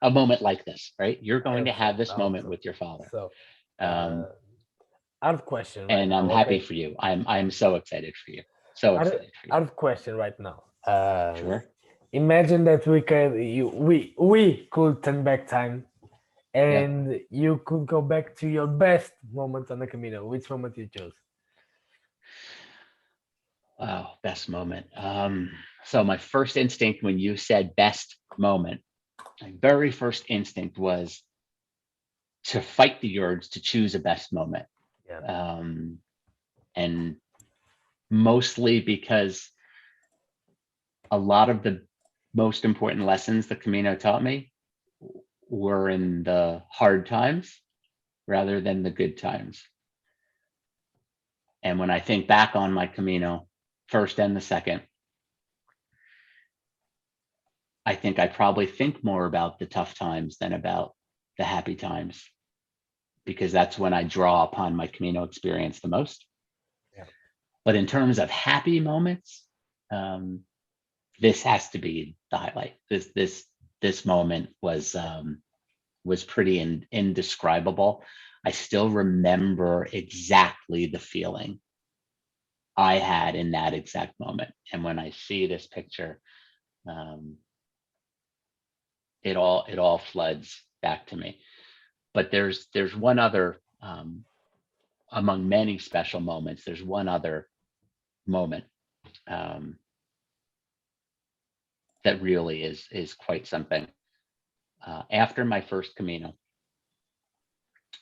a moment like this, right? You're going to have this moment Also. with your father. So, Um, out of question right and I'm now. happy Okay. for you. I'm so excited for you. So excited for you. Out of question right now. Sure. Imagine that we could turn back time, and you could go back to your best moment on the Camino. Which moment you chose? Wow, best moment. So my first instinct when you said best moment, my very first instinct was to fight the urge to choose a best moment. Yeah. And mostly because a lot of the most important lessons the Camino taught me were in the hard times rather than the good times. And when I think back on my Camino, first and the second, I think I probably think more about the tough times than about the happy times, because that's when I draw upon my Camino experience the most. Yeah. But in terms of happy moments, this has to be the highlight. This moment was pretty indescribable. I still remember exactly the feeling I had in that exact moment. And when I see this picture, it all floods back to me. But there's one other, among many special moments, there's one other moment that really is quite something. After my first Camino,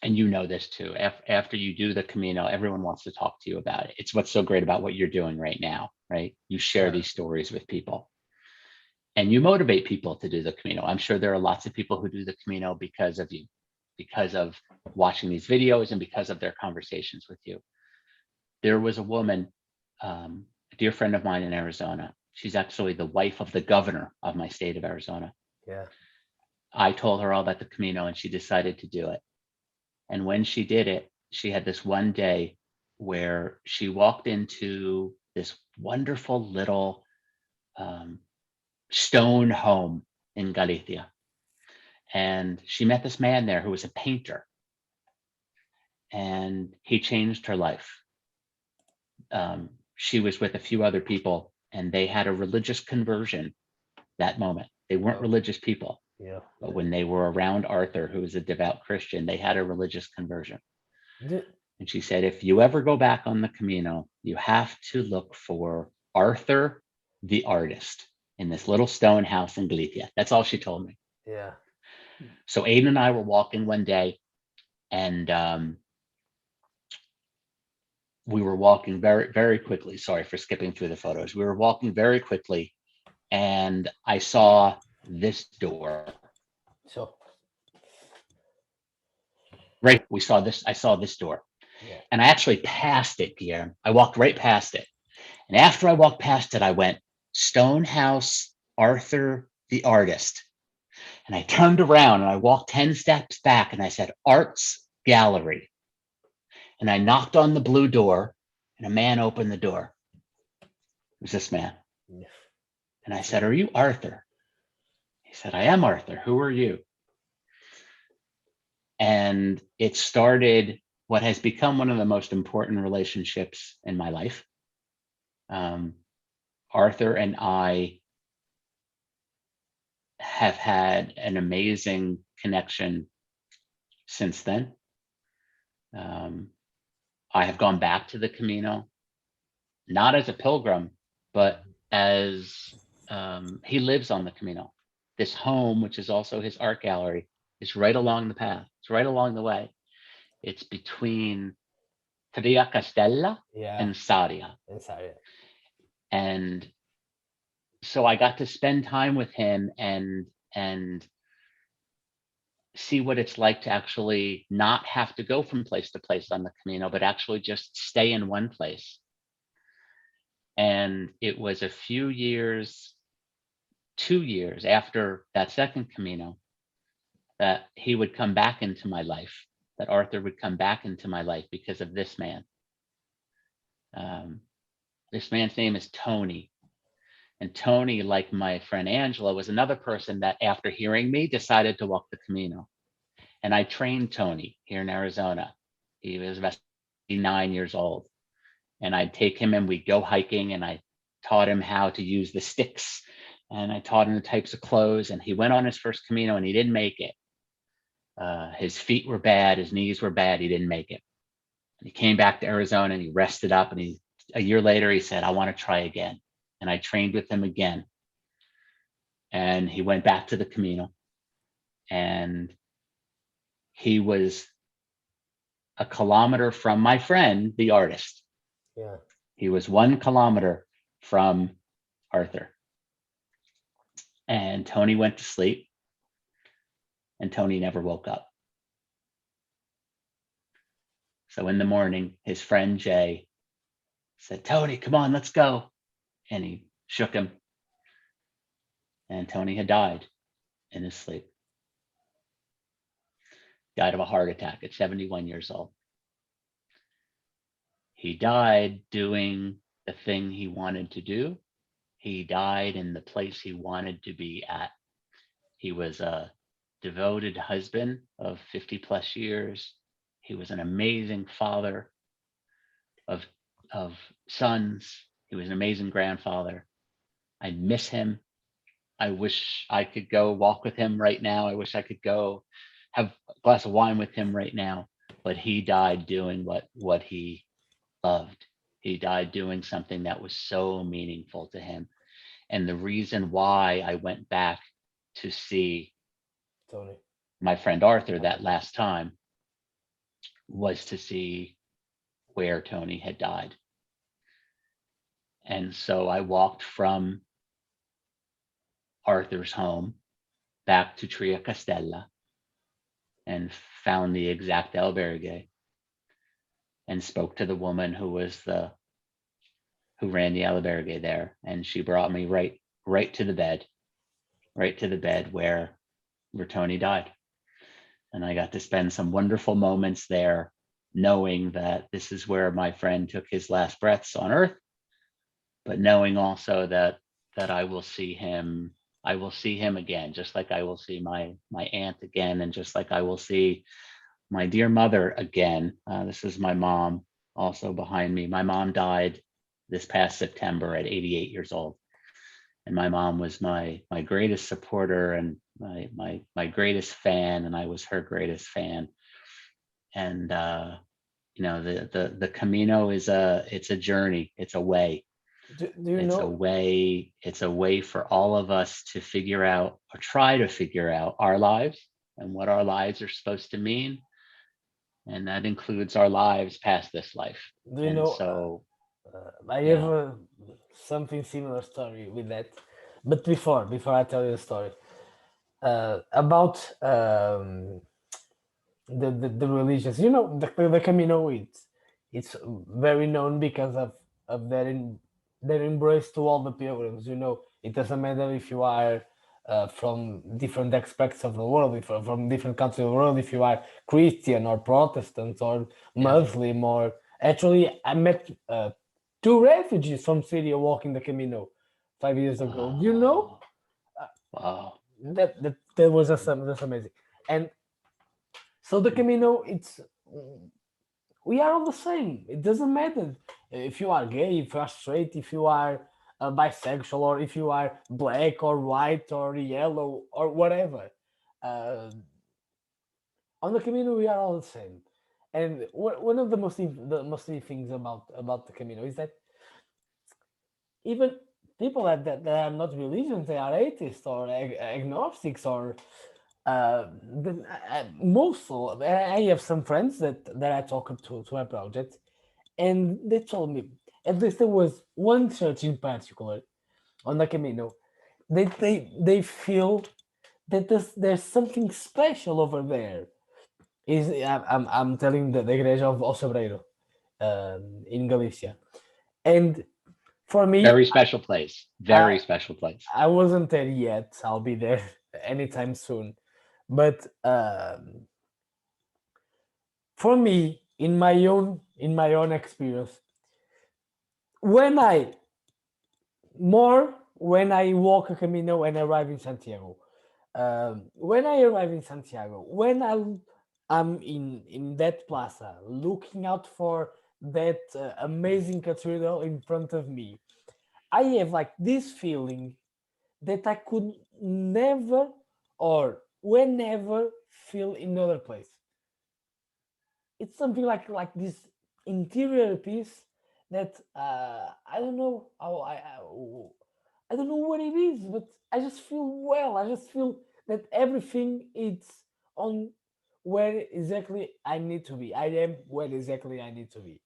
and you know this too, after you do the Camino, everyone wants to talk to you about it. It's what's so great about what you're doing right now, right? You share these stories with people and you motivate people to do the Camino. I'm sure there are lots of people who do the Camino because of you, because of watching these videos and because of their conversations with you. There was a woman, a dear friend of mine in Arizona. She's actually the wife of the governor of my state of Arizona. Yeah. I told her all about the Camino and she decided to do it. And when she did it, she had this one day where she walked into this wonderful little stone home in Galicia. And she met this man there who was a painter. And he changed her life. She was with a few other people and they had a religious conversion that moment. They weren't religious people. Yeah. But when they were around Arthur, who was a devout Christian, they had a religious conversion. And she said, if you ever go back on the Camino, you have to look for Arthur the artist in this little stone house in Galicia. That's all she told me. Yeah. So Aidan and I were walking one day and we were walking very, very quickly. Sorry for skipping through the photos. We were walking very quickly and I saw this door. So Right, I saw this door. yeah. And I actually passed it, Guillermo. I walked right past it. And after I walked past it, I went, Stonehouse, Arthur the artist. And I turned around and I walked 10 steps back and I said, Arts Gallery. And I knocked on the blue door and a man opened the door. It was this man. Yeah. And I said, are you Arthur? He said, I am Arthur. Who are you? And it started what has become one of the most important relationships in my life. Arthur and I have had an amazing connection since then. I have gone back to the Camino, not as a pilgrim, but as he lives on the Camino. This home, which is also his art gallery, is right along the path. It's right along the way. It's between Tria Castella and Saria. And so I got to spend time with him and see what it's like to actually not have to go from place to place on the Camino, but actually just stay in one place. And it was a few years, 2 years after that second Camino, that he would come back into my life, that Arthur would come back into my life because of this man. This man's name is Tony. And Tony, like my friend Angela, was another person that after hearing me decided to walk the Camino. And I trained Tony here in Arizona. He was about 9 years old. And I'd take him and we'd go hiking and I taught him how to use the sticks and I taught him the types of clothes. And he went on his first Camino and he didn't make it. His feet were bad, his knees were bad, he didn't make it. And he came back to Arizona and he rested up and a year later he said, I want to try again. And I trained with him again. And he went back to the Camino and he was a kilometer from my friend, the artist. Yeah. He was 1 kilometer from Arthur. And Tony went to sleep, and Tony never woke up. So in the morning, his friend Jay said, Tony, come on, let's go. And he shook him. And Tony had died in his sleep. Died of a heart attack at 71 years old. He died doing the thing he wanted to do. He died in the place he wanted to be at. He was a devoted husband of 50 plus years. He was an amazing father of sons. He was an amazing grandfather. I miss him. I wish I could go walk with him right now. I wish I could go have a glass of wine with him right now. But he died doing what he loved. He died doing something that was so meaningful to him. And the reason why I went back to see Tony. my friend Arthur that last time was to see where Tony had died. And so I walked from Arthur's home back to Tria Castella and found the exact albergue and spoke to the woman who ran the albergue there. And she brought me right to the bed where Tony died. And I got to spend some wonderful moments there, knowing that this is where my friend took his last breaths on earth, but knowing also that I will see him again, just like I will see my aunt again, and just like I will see my dear mother again. This is my mom also behind me. My mom died this past September at 88 years old. And my mom was my greatest supporter and my greatest fan, and I was her greatest fan. And the Camino is it's a journey, it's a way. Do you know? It's a way for all of us to figure out or try to figure out our lives and what our lives are supposed to mean. And that includes our lives past this life. Do you And know? so I have something similar story with that. But before I tell you the story about the religions, you know, the Camino, it's very known because of their embrace to all the pilgrims. You know, it doesn't matter if you are from different aspects of the world, if you're from different countries of the world, if you are Christian or Protestant or Muslim, or actually, I met two refugees from Syria walking the Camino 5 years ago. Do you know? wow. That was that's amazing. And so the Camino, it's we are all the same. It doesn't matter if you are gay, if you are straight, if you are bisexual, or if you are black or white or yellow or whatever. Uh, on the Camino, we are all the same. And one of the most things about the Camino is that even people that are not religious, they are atheists or agnostics or I have some friends that I talked to my project, and they told me at least there was one church in particular on the Camino. They feel that there's something special over there. I'm telling the Igreja of Sobreiro in Galicia, and for me, Very special place. Very I, special place. I wasn't there yet. I'll be there anytime soon. But for me, in my own experience, when I when I walk a Camino and arrive in Santiago, when I arrive in Santiago, when I'm in that plaza, looking out for that amazing cathedral in front of me, I have like this feeling that I could never or whenever feel in other place. It's something like this interior peace that I don't know how I don't know what it is, but I just feel well. I just feel that everything is on where exactly I need to be. I am where exactly I need to be,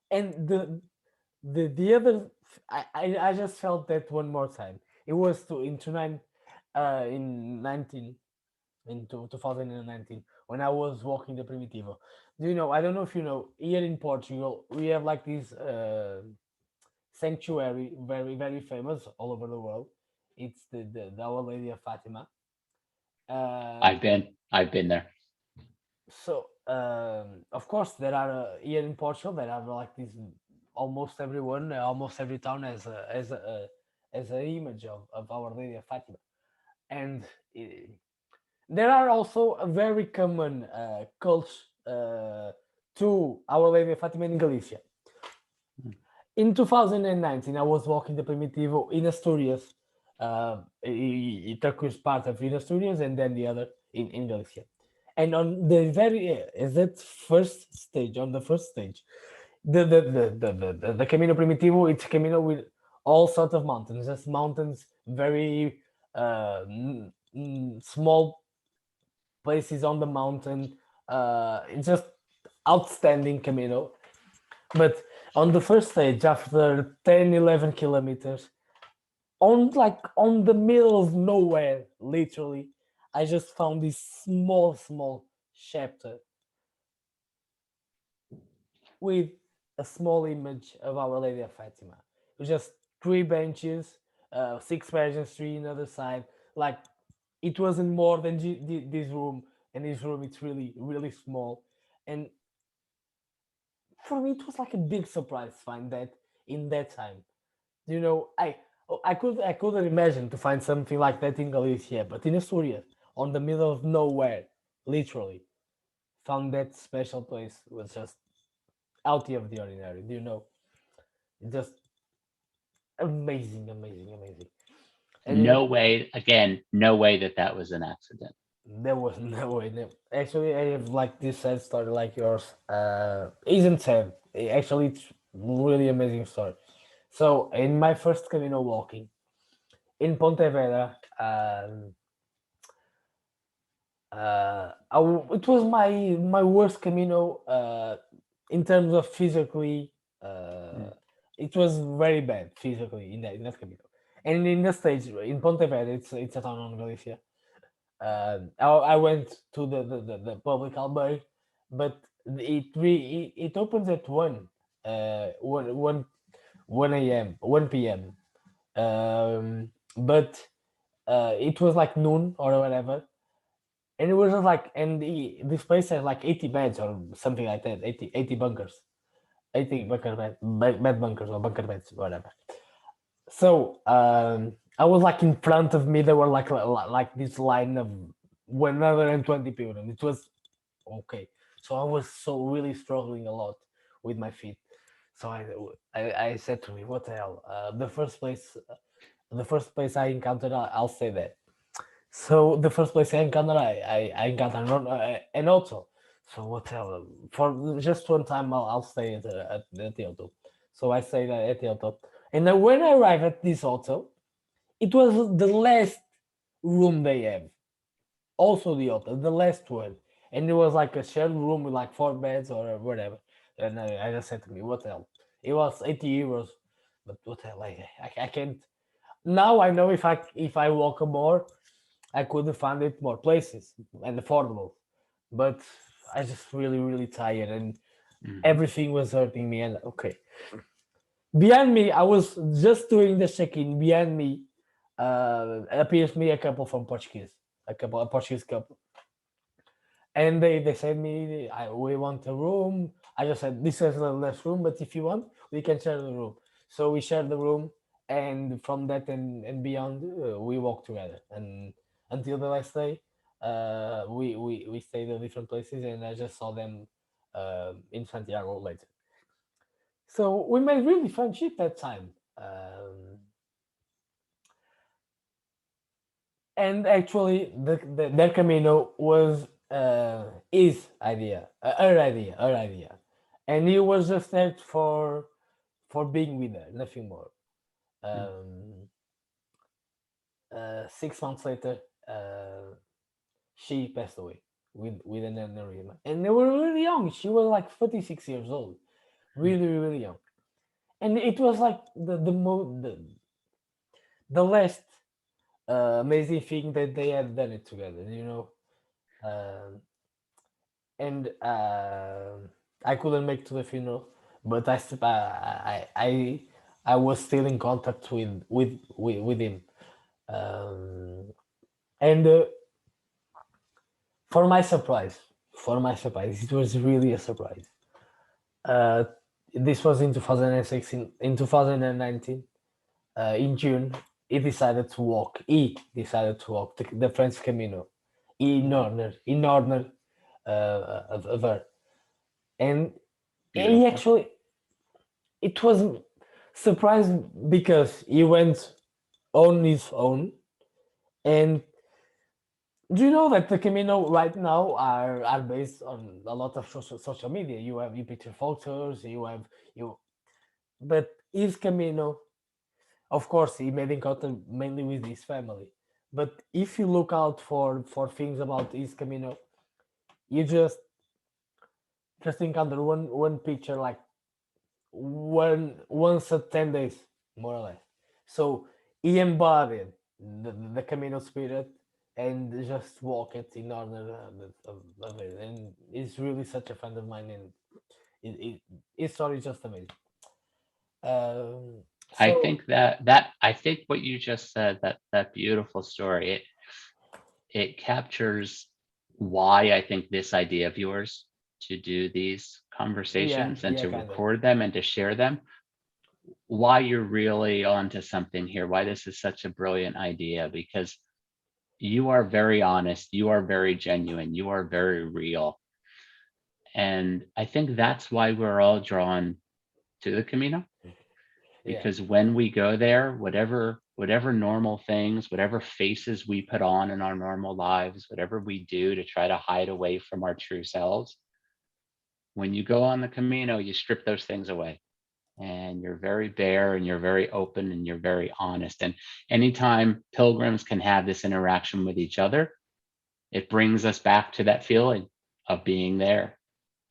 and The other, I just felt that one more time. It was to in 29, in 19 into 2019 when I was walking the Primitivo. Do you know? I don't know if you know. Here in Portugal, we have like this sanctuary, very famous all over the world. It's the Our Lady of Fatima. Uh, I've been there. so of course there are here in Portugal there are like these almost everyone, almost every town has as an image of Our Lady of Fatima, and uh, there are also a very common cults to Our Lady of Fatima in Galicia. In 2019, I was walking the Primitivo in Asturias. Turkish part of in Asturias and then the other in Galicia. And on the very is that first stage, on the first stage, the Camino Primitivo, it's a Camino with all sorts of mountains, just mountains, very small places on the mountain. It's just outstanding Camino. But on the first stage, after 10, 11 kilometers, on the middle of nowhere, literally, I just found this small chapter with a small image of Our Lady of Fatima. It was just three benches, six Persians, three on the other side. Like it wasn't more than this room, and this room it's really small. And for me, it was like a big surprise to find that in that time. You know, I couldn't imagine to find something like that in Galicia, but in Asturias, on the middle of nowhere, literally, found that special place was just out of the ordinary. Do you know? Just amazing. And you No know, way, again, no way that that was an accident. there was no way. No. Actually, I have like this sad story like yours. Isn't sad. Actually, it's really amazing story. So in my first Camino walking in Pontevedra, it was my worst Camino in terms of physically. Uh, Mm. it was very bad physically in that Camino, and in the stage in Pontevedra, it's a town on Galicia. I went to the public albergue, but it opens at 1 a.m. 1 p.m. But it was like noon or whatever, and it was just like this place has like 80 beds or something like that, 80 bunkers, 80 bed bunkers or bunker beds, whatever. So I was like in front of me there were like this line of 120 people, and it was okay. So I was so really struggling a lot with my feet. So I said to me, what the hell, the first place I encountered, I'll say that. So the first place I encountered, I encountered an auto. So what the hell? For just one time, I'll stay at the auto. So I stayed at the auto, and then when I arrived at this auto, it was the last room they have. Also the auto, the last one, and it was like a shared room with like four beds or whatever. And I just said to me, what the hell? It was 80 euros, but what the hell? I can't. Now I know if I walk more, I could find it more places and affordable. But I just really tired and Mhm. everything was hurting me. And okay, behind me, I was just doing the check-in. Behind me, appears me a couple from Portuguese, a Portuguese couple, and they said me, we want a room. I just said this is the last room, but if you want, we can share the room. So we shared the room, and from that and beyond, we walked together, and until the last day, we stayed at different places, and I just saw them in Santiago later. So we made really friendship that time. And actually the their Camino was his idea, her idea, and he was just there for being with her, nothing more. Mm. um 6 months later, she passed away with an aneurysm, and they were really young. She was like 36 years old, really young. and it was like the last amazing thing that they had done it together, you know. Um and I couldn't make to the funeral, but I was still in contact with him, um, and for my surprise, it was really a surprise. Uh, this was in 2016, in 2019, in June. He decided to walk the French Camino in honor of her, and he Beautiful. actually, it was surprising because he went on his own. And do you know that the Camino right now are based on a lot of social media? You have you picture photos, you have you, but his Camino, of course, he made in contact mainly with his family. But if you look out for things about his Camino, you just encounter one picture like once at 10 days, more or less. So he embodied the Camino spirit and just walk it in honor of it. And he's really such a friend of mine, and his story is just amazing. I So think I think what you just said, that beautiful story, it captures why I think this idea of yours to do these yeah, conversations and yeah, to kind of. record them and to share them, why you're really onto something here, why this is such a brilliant idea, because you are very honest, you are very genuine, you are very real. And I think that's why we're all drawn to the Camino, Yeah. because when we go there, whatever normal things, whatever faces we put on in our normal lives, whatever we do to try to hide away from our true selves, when you go on the Camino, you strip those things away and you're very bare and you're very open and you're very honest. And anytime pilgrims can have this interaction with each other, it brings us back to that feeling of being there.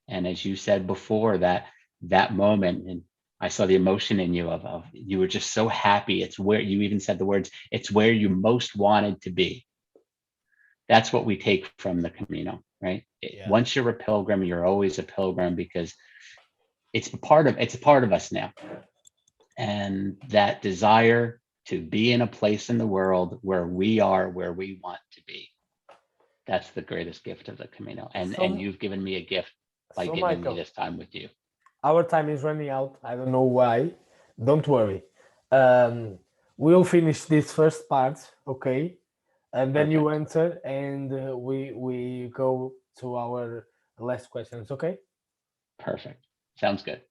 And as you said before, that moment, and I saw the emotion in you of you were just so happy. It's where you even said the words, it's where you most wanted to be. That's what we take from the Camino, right? Yeah. Once you're a pilgrim, you're always a pilgrim because it's a part of us now. And that desire to be in a place in the world where we are where we want to be. That's the greatest gift of the Camino. And So you've given me a gift by so giving me Michael, this time with you. our time is running out. I don't know why. Don't worry. Um, we'll finish this first part, okay? And then you Perfect. answer, and we go to our last questions, okay? Perfect. Sounds good.